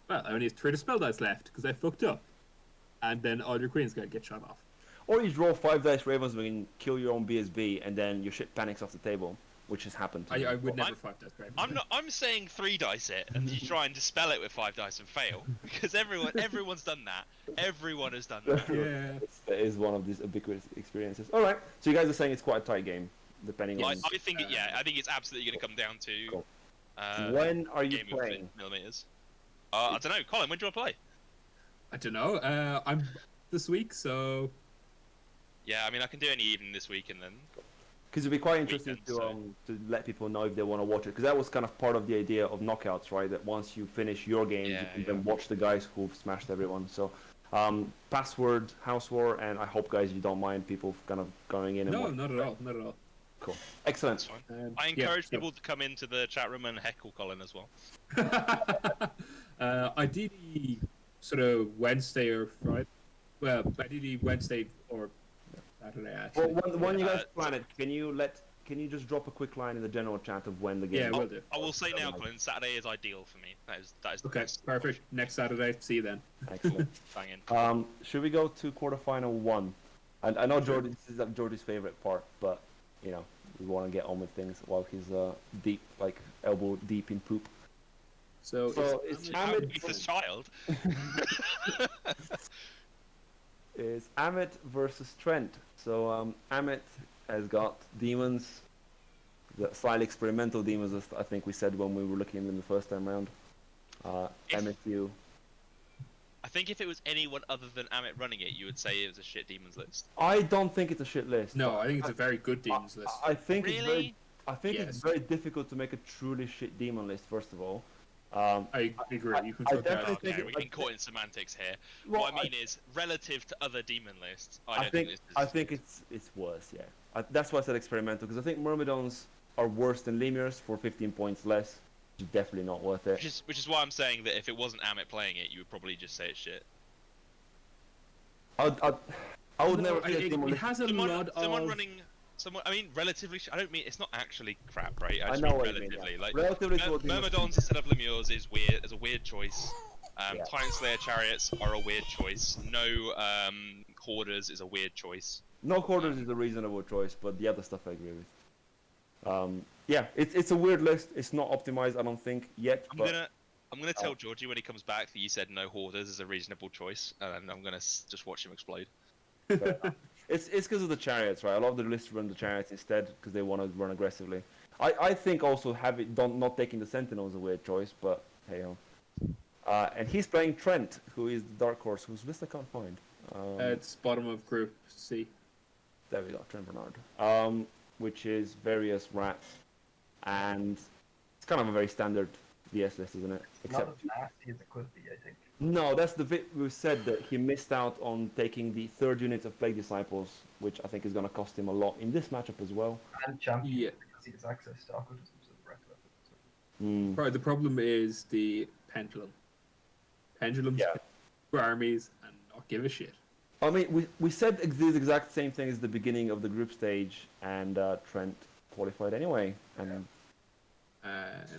I only have 3 spell dice left because I fucked up, and then all your queens gotta get shot off. Or you draw 5 dice Ravens Wing and kill your own BSB, and then your shit panics off the table, which has happened to me. I would never I'm- 5 dice Raven's Wing. I'm saying 3 dice it, and you try and dispel it with 5 dice and fail, because everyone's done that. Everyone has done that. Yeah. That is one of these ubiquitous experiences. All right, so you guys are saying it's quite a tight game, depending on. I think I think it's absolutely going to come down to. Cool. When are you game playing? of millimeters. I don't know, Colin. When do you want to play? I don't know. I'm this week, so Yeah, I mean, I can do any evening this week, and then Because it'd be quite interesting weekend, to let people know if they want to watch it. Because that was kind of part of the idea of knockouts, right? That once you finish your game, you can then watch the guys who've smashed everyone. So, password, house war, and I hope, guys, you don't mind people kind of going in and No, watching. not at all. Not at all. Cool. Excellent. That's fine. I encourage people to come into the chat room and heckle Colin as well. Ideally, sort of Wednesday or Friday. Well, ideally Wednesday or Saturday. Actually. Well, when you guys plan it, can you just drop a quick line in the general chat of when the game? Yeah, we'll do. I will say now, Colin, Saturday is ideal for me. That is the Okay, best. perfect. Next Saturday. See you then. Excellent. Banging. Should we go to quarterfinal 1? And I know Jordy, this is Jordy's favorite part, but you know we want to get on with things while he's deep, like elbow deep in poop. So it's Ethan's child. Is Amit versus Trent. So Amit has got demons, the slightly experimental demons, as I think we said when we were looking at them the first time round. MSU. I think if it was anyone other than Amit running it, you would say it was a shit demons list. I don't think it's a shit list. No, I think it's a very good demons list. I think Really? it's very difficult to make a truly shit demon list. First of all, I agree. You can I talk definitely about think Okay, it- we can caught in semantics here. Well, what I mean is, relative to other demon lists, I don't think this is... I think it's worse. Yeah, that's why I said experimental, because I think Myrmidons are worse than Lemirs for 15 points less. Which is definitely not worth it. Which is why I'm saying that if it wasn't Amit playing it, you would probably just say it's shit. I would never. say It demon has a Someone lot of. running... I mean, relatively... I don't mean... It's not actually crap, right? I just know mean what you mean, relatively. yeah. Like, Relatively to what demons- Myrmidons instead of Lemures is weird. Is a weird choice. Yeah. Titan Slayer Chariots are a weird choice. No Hoarders is a weird choice. No quarters is a reasonable choice, but the other stuff I agree with. Yeah, it's a weird list. It's not optimized, I don't think yet. I'm But gonna tell Georgie when he comes back that you said no Hoarders is a reasonable choice, and I'm gonna just watch him explode. it's because of the chariots, right? A lot of the lists run the chariots instead because they want to run aggressively. I think also not taking the Sentinel is a weird choice, but hey ho. And he's playing Trent, who is the dark horse, whose list I can't find. It's bottom of group C. There we go, Trent Bernard. Which is various rats, and it's kind of a very standard DS list, isn't it? Not as nasty as it could be, I think. No, that's the bit we said that he missed out on taking the third unit of Plague Disciples, which I think is going to cost him a lot in this matchup as well. And champion, Yeah. because he has access to occultism, so the rest of it. So. Mm. Right, the problem is the pendulum. Pendulums for armies and not give a shit. I mean, we said this exact same thing as the beginning of the group stage, and Trent qualified anyway. And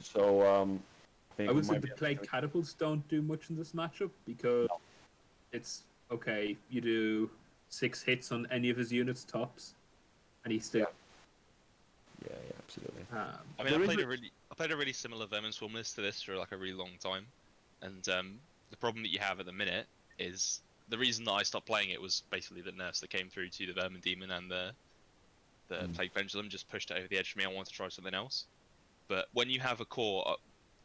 so I think I we would say might the be- plague catapults don't do much in this matchup because it's okay. You do 6 hits on any of his units tops, and he's still. Yeah, absolutely. I mean, There I played a really similar Vermin Swarm list to this for like a really long time, and the problem that you have at the minute is the reason that I stopped playing it was basically the nerfs that came through to the Vermin Demon and the Plague Pendulum just pushed it over the edge for me. I wanted to try something else, but when you have a core,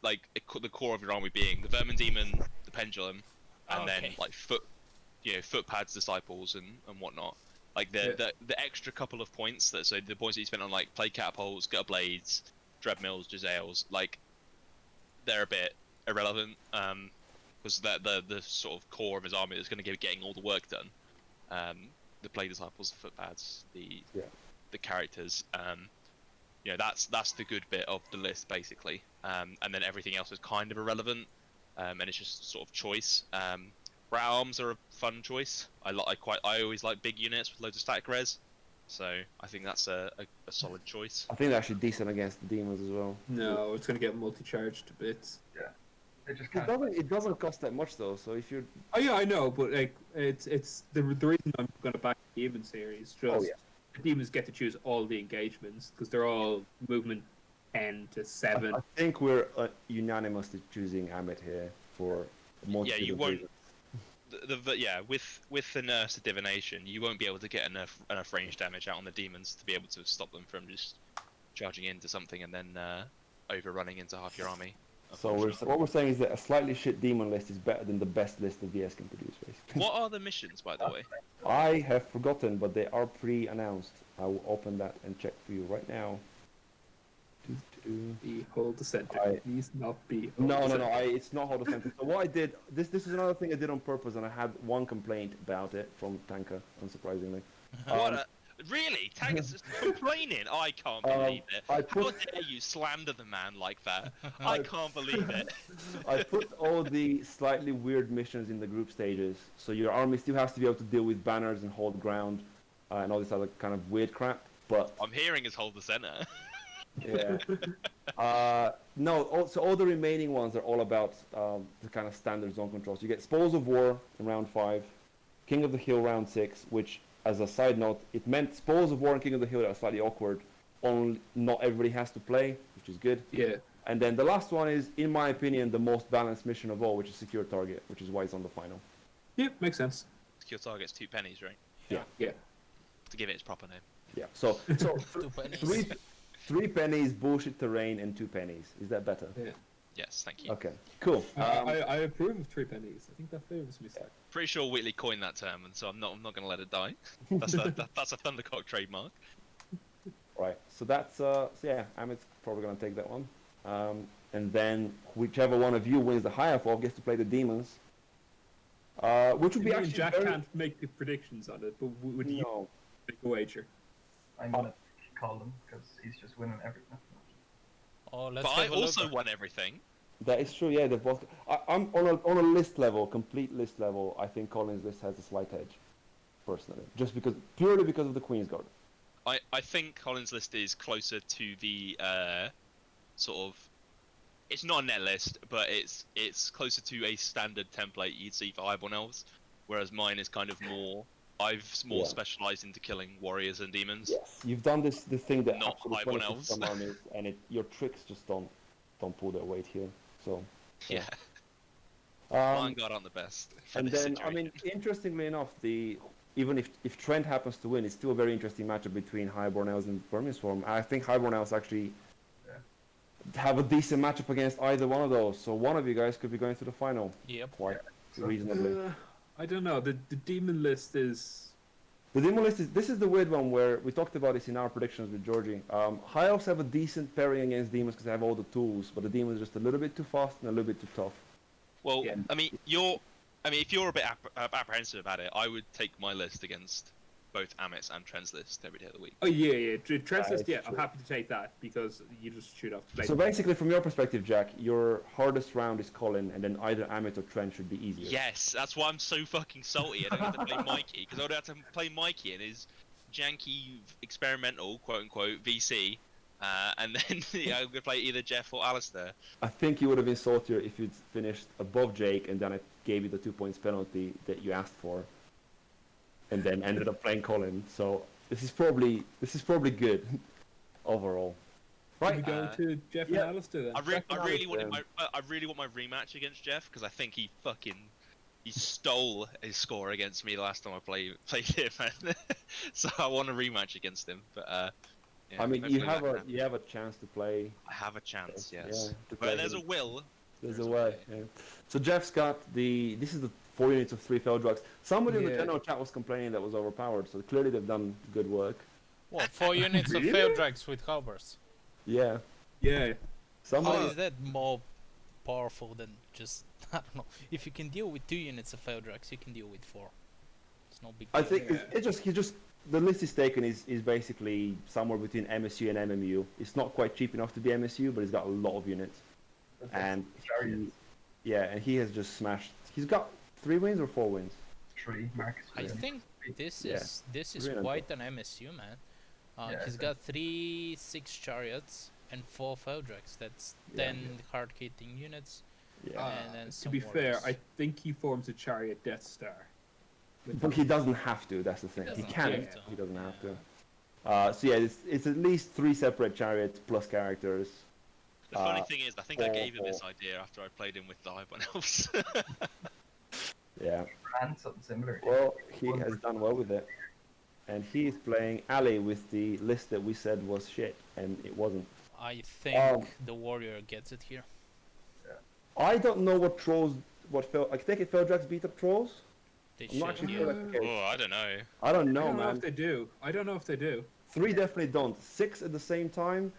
the core of your army being the Vermin Demon, the Pendulum, and then like footpads, disciples, and whatnot. Like the extra couple of points so the points that you spent on like Plague Catapults, Gutter Blades, Dreadmills, Jezzails, like they're a bit irrelevant because the sort of core of his army is going to be getting all the work done. The Plague Disciples, the footpads, the characters, that's the good bit of the list basically, and then everything else is kind of irrelevant, and it's just sort of choice. Rat Arms are a fun choice. I always like big units with loads of static res, so I think that's a solid choice. I think they're actually decent against the demons as well. No, it's going to get multi-charged to bits. Yeah. It just can't. It doesn't cost that much though. So if you're Oh yeah, I know, but like it's the reason I'm going to back the Demon series. Just the Demons get to choose all the engagements because they're all movement 10 to 7. I think we're unanimously choosing Amit here for multiple you won't. reasons. With the nurse of divination, you won't be able to get enough range damage out on the demons to be able to stop them from just charging into something and then overrunning into half your army. So what we're saying is that a slightly shit demon list is better than the best list the VS can produce, basically. What are the missions, by the way? I have forgotten, but they are pre-announced. I will open that and check for you right now. Be hold the center. Please not be. No. It's not hold the center. So what I did, this is another thing I did on purpose, and I had one complaint about it from Tanka, unsurprisingly. Really? Tanker's just complaining? I can't believe it. How dare you slander the man like that? I can't believe it. I put all the slightly weird missions in the group stages, so your army still has to be able to deal with banners and hold ground, and all this other kind of weird crap. But I'm hearing is hold the center. yeah. No, so all the remaining ones are all about the kind of standard zone controls. You get Spoils of War in round 5, King of the Hill round 6, which, as a side note, it meant Spoils of War and King of the Hill are slightly awkward. Only not everybody has to play, which is good. Yeah. And then the last one is, in my opinion, the most balanced mission of all, which is Secure Target, which is why it's on the final. Yeah, makes sense. Secure target's 2 pennies, right? Yeah. To give it its proper name. Yeah. So 2 pennies. three pennies, bullshit terrain, and 2 pennies. Is that better? Yeah. Yes, thank you. Okay. Cool. I approve of 3 pennies. I think that favors me. Pretty sure Whitley coined that term, and so I'm not going to let it die. That's a Thundercock trademark. Right. So that's Amit's probably gonna take that one. And then whichever one of you wins the higher four gets to play the demons. Which would be actually Jack very... can't make the predictions on it, but would you No. make a wager? I'm gonna call him because he's just winning everything. Oh, let's But I have a look. also won everything. That is true. Yeah, they've both. I'm on a list level, complete list level. I think Colin's list has a slight edge, personally, just purely because of the Queen's Guard. I think Colin's list is closer to the sort of. It's not a net list, but it's closer to a standard template you'd see for Highborn Elves, whereas mine is kind of more. I've more specialised into killing warriors and demons. Yes, you've done the thing that Not absolutely Highborn punishes Elves. some armies, and your tricks just don't pull their weight here. So. Yeah. Um, God aren't the best. For and this then, situation. I mean, interestingly enough, even if Trent happens to win, it's still a very interesting matchup between Highborn Elves and Vermin Swarm. I think Highborn Elves actually have a decent matchup against either one of those. So one of you guys could be going to the final. Yep. Quite reasonably. I don't know. The demon list is. The demon list this is the weird one where we talked about this in our predictions with Georgie. High Elves have a decent parrying against demons because they have all the tools, but the demons are just a little bit too fast and a little bit too tough. Well, I mean, if you're a bit apprehensive about it, I would take my list against both Amit's and Trent's list every day of the week. Oh yeah. Trent's list, it's I'm true. happy to take that because you just shoot off the plate. So basically, from your perspective, Jack, your hardest round is Colin, and then either Amit or Trent should be easier. Yes, that's why I'm so fucking salty. I don't have to play Mikey because I would have to play Mikey in his janky experimental quote unquote VC, and then I would play either Jeff or Alistair. I think you would have been saltier if you'd finished above Jake, and then I gave you the 2 points penalty that you asked for, and then ended up playing Colin. So this is probably good overall. Right. We go to Jeff and Alistair then. I really want my rematch against Jeff because I think he stole his score against me last time I played him, so I want a rematch against him. But I mean, you have a chance to play. I have a chance, yes. Yeah, but there's a will. There's a way. Yeah. So Jeff's got this is the 4 units of 3 failed drugs. Somebody in the general chat was complaining that was overpowered, so clearly they've done good work. What, 4 units of failed drags with halberds? Yeah. Yeah. How is that more powerful than just, I don't know, if you can deal with 2 units of failed drags, you can deal with 4. It's no big deal. I think he just the list he's taken is basically somewhere between MSU and MMU. It's not quite cheap enough to be MSU, but he's got a lot of units. And he has just smashed. He's got 3 wins or 4 wins. 3, Marcus. I think this is quite an MSU, man. He's got 3 6 chariots and 4 failed drags. That's 10 hard hitting units. Yeah. And then to be fair, I think he forms a chariot Death Star. But he doesn't have to. That's the thing. He can. He doesn't have to. So yeah, it's at least 3 separate chariots plus characters. The funny thing is, I think I gave him this idea after I played him with the Highborn Elves. Yeah. And something similar. Well, he has done well with it. And he is playing Ali with the list that we said was shit, and it wasn't. I think the warrior gets it here. I don't know what trolls, I take it Feldrax beat up trolls? They I'm not should, actually yeah. sure that's the case. Oh, I don't know. I don't I know, don't know man. if they do. I don't know if they do. 3 definitely don't. 6 at the same time.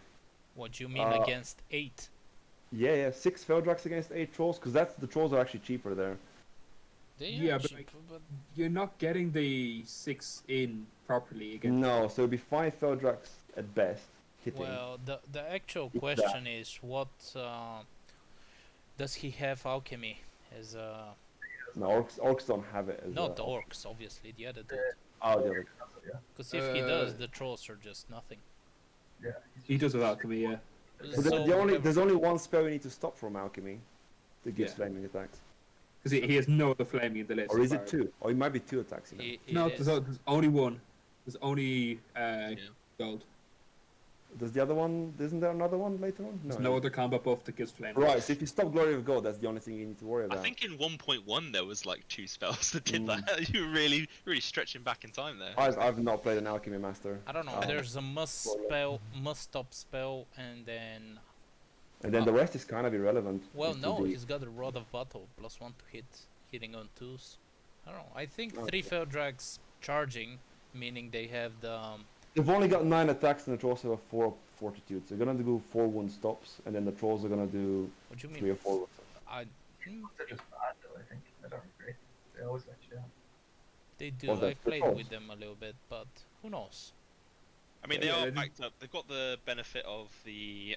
What do you mean Uh, against 8? Yeah, 6 Feldrax against 8 trolls, because the trolls are actually cheaper there. They Yeah, are but, cheap, like, but You're not getting the 6 in properly again. No, so it'll be 5 Feldrax at best hitting. well, the actual It's question is what does he have alchemy as a No, orcs don't have it as not the a... orcs, obviously the other dude. Oh, the other. Yeah, Because if he does, Uh, the trolls are just nothing. yeah. He does have alchemy, yeah. But So there's only one spell you need to stop from alchemy that gives Yeah. flaming attacks. Because he has no other flaming in the list. Or is bar. it 2? Or it might be 2 attacks. You know? No, it is. there's only one. There's only gold. Does the other one? Isn't there another one later on? There's no other combat buff that gives flame. Right, so if you stop Glory of God, that's the only thing you need to worry I about. think in 1.1 there was like 2 spells that did that. You were really stretching back in time there. I've not played an Alchemy Master. I don't know. There's a must stop spell, and then And then the rest is kind of irrelevant. well, It no, could be- he's got a Rod of Battle +1 to hit, hitting on 2s. I don't know. I think Okay. 3 Feldrags charging, meaning they have the They've only got 9 attacks and the trolls have a 4 fortitude. So they're gonna do 4 wound stops, and then the trolls are gonna do what do you 3 or mean? 4. I They're just bad though, I think. They're not great. They always let you down. they do. Well, I that's the played trolls. with them a little bit, but who knows? I mean, Yeah, they are they- backed up. They've got the benefit of the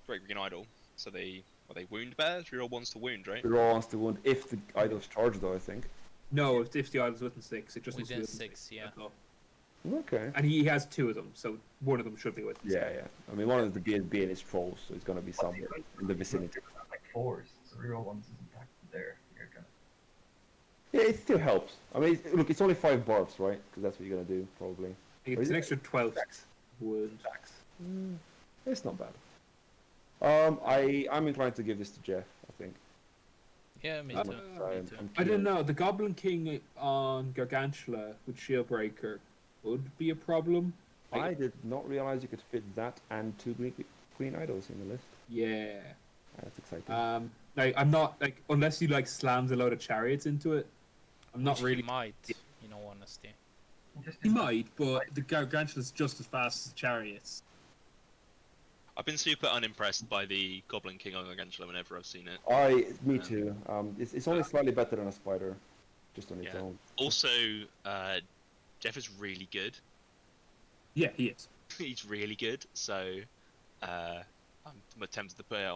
Great Green Idol, so they wound better. Reroll ones to wound, right? The raw wants to wound if the idols charge, though, I think. No, if the idol's within 6, it just needs to be Within within 6, yeah. That's all. Okay. And he has 2 of them, so one of them should be within 6. Yeah. I mean, one of the BNB and his trolls, so it's gonna be somewhere in the vicinity. Like 4s, so reroll ones isn't that there. You're gonna. Yeah, it still helps. I mean, look, it's only 5 barbs, right? Because that's what you're gonna do, probably. It's is an it? extra 12 would. Attacks. It's not bad. I'm inclined to give this to Jeff, I think. Yeah, me Uh, too. Sorry, Me too. I'm I don't curious. know. The Goblin King on Gargantula with Shieldbreaker would be a problem. I did not realize you could fit that and 2 Queen Idols in the list. Yeah. That's exciting. Like I'm not like unless you like slams a load of chariots into it. I'm not Which really. He might, in all honesty. Just He might, but the Gargantula's just as fast as the chariots. I've been super unimpressed by the Goblin King on Gargantula whenever I've seen it. Me too. It's only slightly better than a spider, just on its Yeah. own. Also, Jeff is really good. Yeah, he is. He's really good, so I'm tempted to put it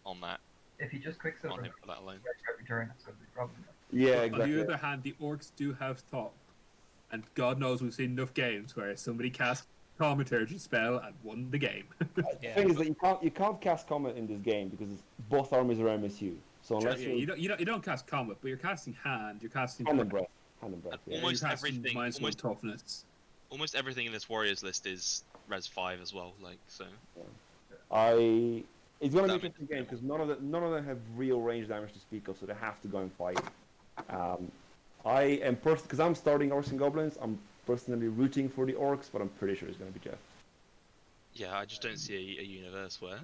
on that, If he just quicks on over him for that alone. every turn, that's gonna be a problem. Yeah, On exactly. the other hand, the orcs do have thought, and God knows we've seen enough games where somebody cast Thaumaturgy spell and won the game. The Yeah. thing is that you can't cast Comet in this game because both armies are MSU. So unless Yeah, you don't cast combat, but you're casting hand. You're casting hand and breath, yeah. Almost you're casting everything- minus one almost- toughness. Almost everything in this Warriors list is Res 5 as well, like, so. It's gonna be an That interesting makes game it because none of them have real range damage to speak of, so they have to go and fight. I am because I'm starting Orcs and Goblins. I'm personally rooting for the Orcs, but I'm pretty sure it's gonna be Jeff. Yeah, I just don't see a universe where.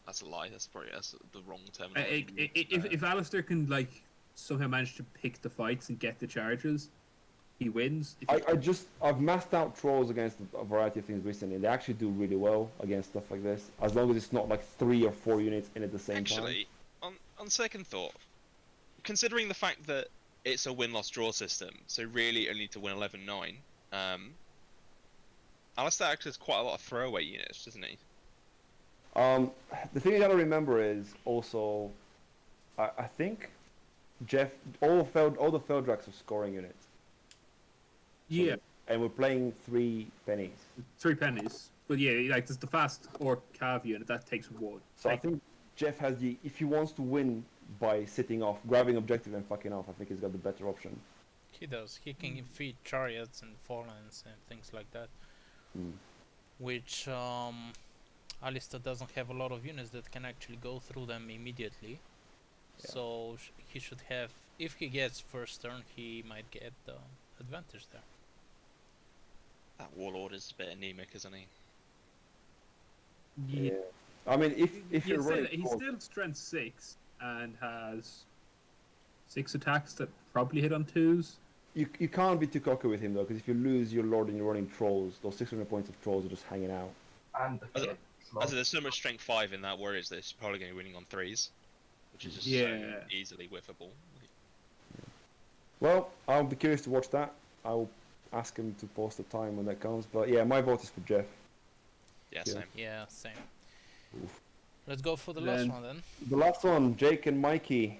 That's a lie. That's the wrong term. If Alistair can like somehow manage to pick the fights and get the charges, he wins. If he- I've massed out trolls against a variety of things recently. They actually do really well against stuff like this, as long as it's not like 3 or 4 units in at the same time. Actually, on second thought, considering the fact that it's a win-loss-draw system, so really only to win 11-9, Alistair actually has quite a lot of throwaway units, doesn't he? The thing you gotta remember is also, I think Jeff all the Feldrax are scoring units. yeah, And we're playing 3 pennies. 3 pennies. But yeah, like there's the fast orc cav unit that takes 1. So Like, I think Jeff has if he wants to win by sitting off, grabbing objective and fucking off, I think he's got the better option. He does. He can feed chariots and fallens and things like that. Mm. Which Alistair doesn't have a lot of units that can actually go through them immediately. Yeah. So he should have, if he gets first turn, he might get the advantage there. That Warlord is a bit anemic, isn't he? yeah. I mean, if you're He's running still, he's trolls- still strength 6 and has 6 attacks that probably hit on 2s. You can't be too cocky with him though, because if you lose your lord and you're running trolls, those 600 points of trolls are just hanging out. And the As fail I slot. said, there's so much strength 5 in that Warriors list, you're probably going to be winning on 3s, which is just so Yeah. easily whiffable. Well, I'll be curious to watch that. I'll ask him to post a time when that comes. But yeah, my vote is for Jeff. Yeah, Yeah. same. Yeah, same. Oof. Let's go for the last Then- one then. The last one, Jake and Mikey.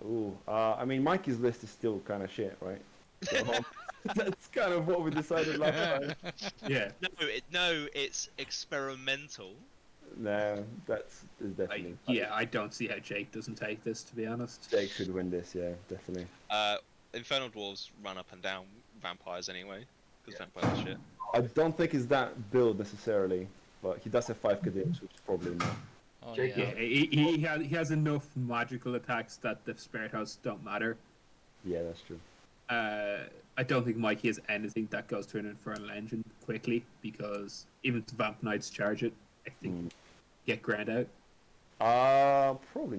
Ooh, I mean, Mikey's list is still kind of shit, right? So, that's kind of what we decided last time. Yeah. No, it's experimental. No, that's is definitely. I don't see how Jake doesn't take this, to be honest. Jake should win this, yeah, definitely. Infernal Dwarves run up and down vampires anyway, because vampires are shit. I don't think it's that build necessarily, but he does have 5 cadets, which is probably not. Oh, Jake, yeah. Yeah, he has enough magical attacks that the Spirit House don't matter. Yeah, that's true. I don't think Mikey has anything that goes to an Infernal Engine quickly, because even if the Vamp Knights charge it, I think get ground out. Probably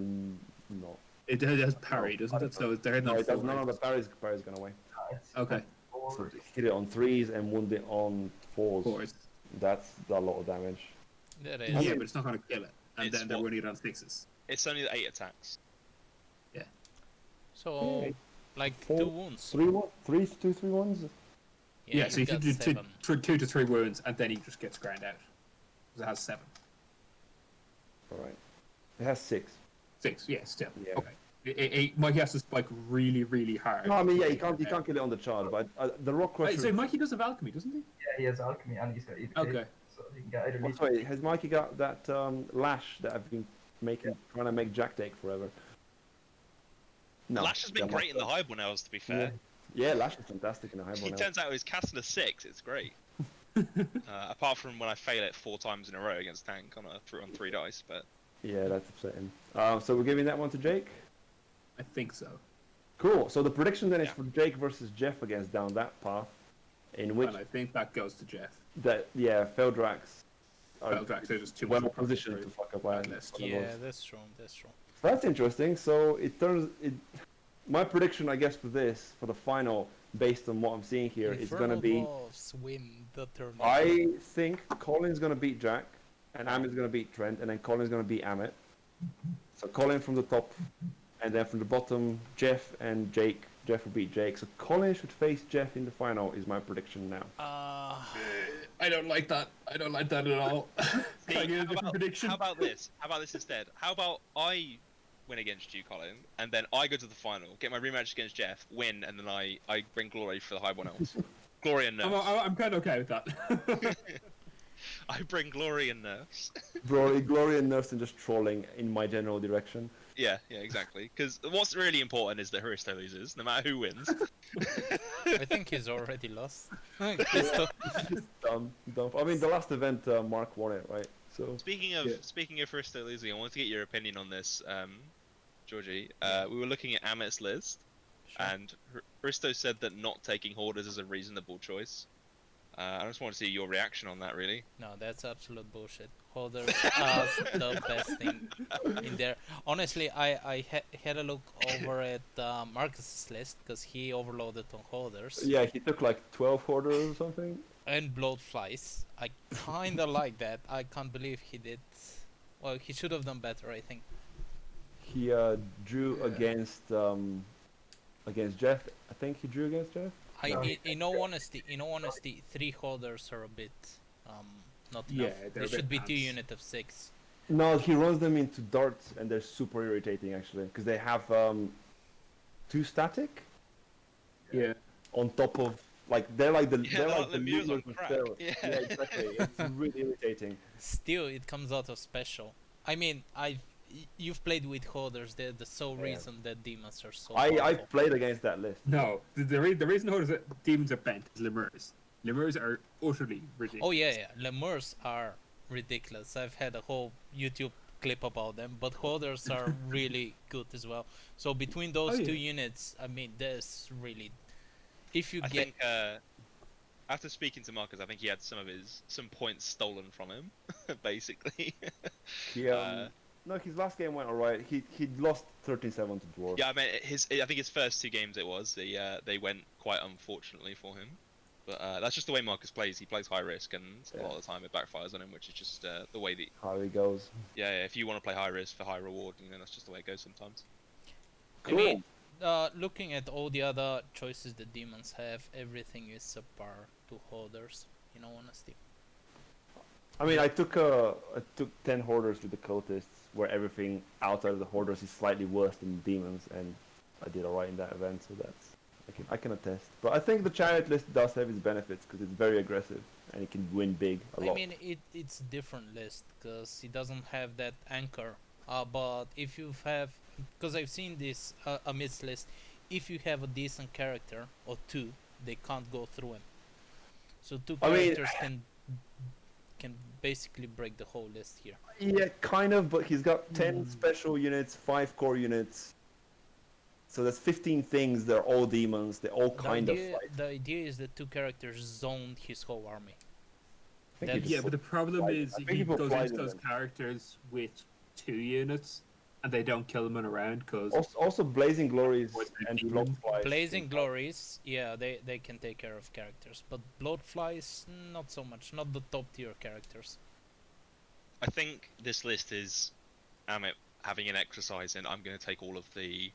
not. It has parry, doesn't it? So they're No, not it does. full No, the range. parry's gone away. It's Okay. four. So hit it on 3s and wound it on 4s. Force. That's a lot of damage. That Yeah, is. but it's not going to kill it. And It's then they're what- winning it on 6s. It's only the 8 attacks. So, Yeah. like 4, 2 wounds. 3 1, 3, 2, 3 ones. Yeah, so you got should do 7. 2 to 3 wounds, and then he just gets ground out. Because it has 7. All right. It has 6. 6, yeah, still. Yeah. Okay. Mikey has to spike really, really hard. No, I mean, yeah, you can't kill it on the charge, but the rock crusher. Wait, so Mikey does have alchemy, doesn't he? Yeah, he has alchemy and he's got either Okay. so he can get either Oh, leech. sorry, has Mikey got that lash that I've been trying to make Jack take forever? No. Lash has been Yeah, great in the Highborn Elves, to be fair. Yeah, lash is fantastic in the high It one. turns out he's casting a 6, it's great. Apart from when I fail it 4 times in a row against tank on 3 dice, but Yeah, that's upsetting. So we're giving that one to Jake. I think so. Cool. So the prediction then is Yeah. for Jake versus Jeff against down that path, in which And I think that goes to Jeff. Feldrax are Feldrax, they're just too well much positioned to fuck up that Iron. list. Yeah, that's true. That's true. That's interesting. So it turns it. My prediction, I guess, for the final, based on what I'm seeing here, is going to Infernal be. Dwarves win the tournament. I think Colin's going to beat Jack, and Amit's going to beat Trent, and then Colin's going to beat Amit. So Colin from the top, and then from the bottom, Jeff and Jake. Jeff will beat Jake. So Colin should face Jeff in the final, is my prediction now. I don't like that. I don't like that at all. See, Can I get a different prediction? how about this? How about this instead? How about I win against you, Colin, and then I go to the final, get my rematch against Jeff, win, and then I bring glory for the Highborn Elves. Glory and nerfs. I'm kind of okay with that. I bring glory and nerfs. Glory and Nurston just trolling in my general direction. Yeah, exactly. Because what's really important is that Huristo loses, no matter who wins. I think he's already lost. Christo. Done. I mean, the last event, Mark won it, right? So Speaking of Yeah. Huristo losing, I wanted to get your opinion on this, Georgie. We were looking at Amit's list, Sure. and Huristo said that not taking Hoarders is a reasonable choice. I just want to see your reaction on that, really. No, that's absolute bullshit. Holders are the best thing in there. Honestly, I had a look over at Marcus's list because he overloaded on holders yeah, he took like 12 hoarders or something. and blood flies. I kinda like that. I can't believe he did. Well, he should have done better, I think. He drew against Jeff. I think he drew against Jeff. In all honesty, 3 holders are a bit not Yeah, enough. they're There a should bit be 2 pants. units of 6. No, he runs them into darts, and they're super irritating actually, because they have 2 static Yeah. on top of they're like the Yeah, they're they're like the like Lemieux on lemurs with crack. steroids. Yeah. Yeah, exactly. It's really irritating. Still, it comes out of special. I mean, you've played with holders. They're the sole Yeah. reason that demons are so. I powerful. played against that list. No, the reason how demons are bent is lemurs. Lemurs are utterly ridiculous. Oh yeah. Lemurs are ridiculous. I've had a whole YouTube clip about them, but holders are really good as well. So between those Oh, 2 yeah. units, I mean, there's really, if you I get think after speaking to Marcus, I think he had some points stolen from him, basically. He no, his last game went alright. He'd lost 13-7 to dwarf. Yeah, I mean, I think his first 2 games they went quite unfortunately for him. But that's just the way Marcus plays. He plays high risk, and a lot of the time it backfires on him, which is just the way that. How he goes. Yeah, if you want to play high risk for high reward, that's just the way it goes sometimes. Cool. I mean, looking at all the other choices the demons have, everything is subpar to hoarders. In all honesty. I mean, I took 10 hoarders with the cultists, where everything outside of the hoarders is slightly worse than the demons, and I did alright in that event, so I can attest. But I think the chariot list does have its benefits because it's very aggressive and it can win big a lot. I mean, it's a different list because it doesn't have that anchor. But if you have, because I've seen this amidst list, if you have a decent character or two, they can't go through him. So two characters can basically break the whole list here. Yeah, kind of, but he's got 10 special units, 5 core units. So that's 15 things, they're all demons, they all kind of fight. The idea is that two characters zoned his whole army. Yeah, but the problem is he goes into those characters with 2 units, and they don't kill them in a round because. Also, Blazing Glories and Bloodflies. Blazing Glories, yeah, they can take care of characters, but Bloodflies, not so much, not the top tier characters. I think this list is Amit having an exercise in I'm going to take all of the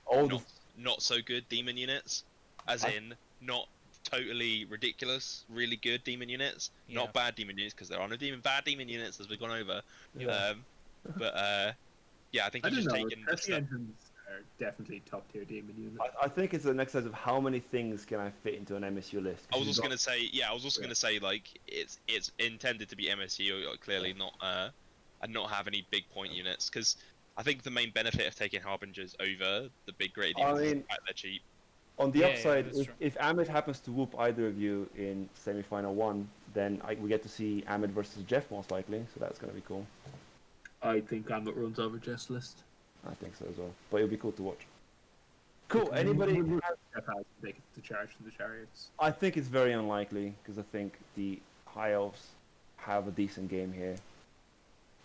not so good demon units, as in not totally ridiculous, really good demon units, not bad demon units, because there are no bad demon units as we've gone over. Yeah. Yeah, I think he's just taken. Engines are definitely top tier demon units. I think it's an exercise of how many things can I fit into an MSU list. I was also going to say, going to say like it's intended to be MSU, or clearly not, and not have any big point units, because I think the main benefit of taking Harbingers over the big great demons is the fact they're cheap. On the upside, if Amit happens to whoop either of you in semi-final 1, then we get to see Amit versus Jeff most likely, so that's going to be cool. I think Amit runs over Jeff's list. I think so as well, but it'll be cool to watch. Cool, anybody? Jeff has to make the charge from the chariots. I think it's very unlikely, because I think the High Elves have a decent game here.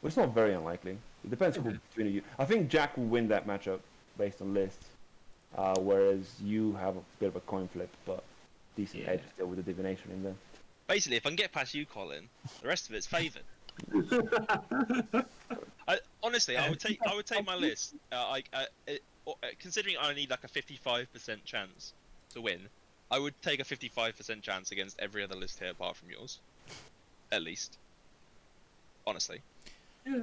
Well, it's not very unlikely. It depends who between you. I think Jack will win that matchup based on lists, whereas you have a bit of a coin flip, but decent edge still with the divination in there. Basically, if I can get past you, Colin, the rest of it's favoured. Honestly, I would take my list. Considering I need like a 55% chance to win, I would take a 55% chance against every other list here apart from yours, at least. Honestly. Yeah.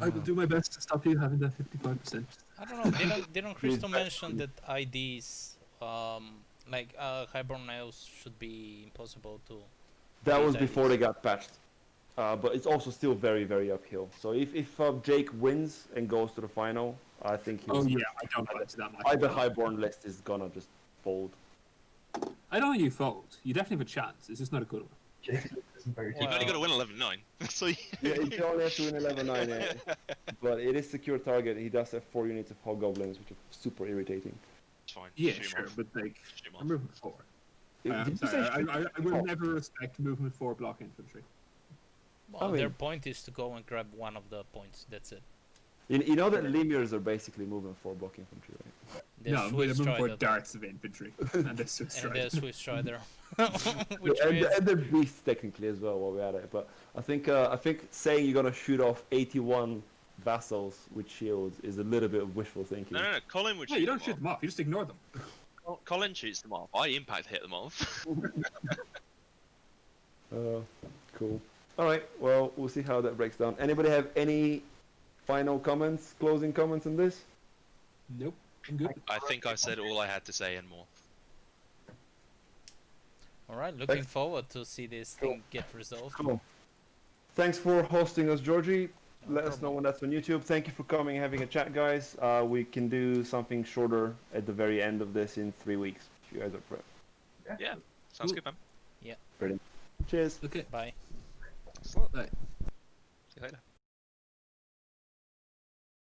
I will do my best to stop you having that 55%. I don't know. Didn't Crystal mention that IDs, like Highborn Elves, should be impossible to? That was before they got patched, but it's also still very, very uphill. So if Jake wins and goes to the final, I think he'll. Oh yeah, I don't fancy that much. Either Highborn list is gonna just fold. I don't think you fold. You definitely have a chance. It's just not a good one. You've only got to win 11-9. So yeah, you only have to win 11-9, yeah. But it is secure target. He does have 4 units of Hobgoblins, which are super irritating. It's fine. Yeah, sure, but like, I'm moving 4. I'm sorry, I will never respect movement 4 block infantry. Well, their point is to go and grab one of the points. That's it. You know that Lemirs are basically moving 4 block infantry, right? No, they're moving 4 darts of infantry. And they're Swiss Strider. And they're Swiss Strider. And they're beasts technically as well while we're at it. But I think saying you're gonna shoot off 81 vassals with shields is a little bit of wishful thinking. No. Colin would shoot you don't shoot them off. You just ignore them. Colin shoots them off. I impact hit them off. Cool. All right. Well, we'll see how that breaks down. Anybody have any final comments, closing comments on this? Nope. I'm good. I think I said all I had to say and more. Alright, looking forward to see this thing get resolved. Cool. Thanks for hosting us, Georgie. Let us know when that's on YouTube. Thank you for coming and having a chat, guys. We can do something shorter at the very end of this in 3 weeks, if you guys are prepped. Yeah, sounds good, man. Yeah. Brilliant. Cheers. Okay. Bye. Excellent. Bye. See you later.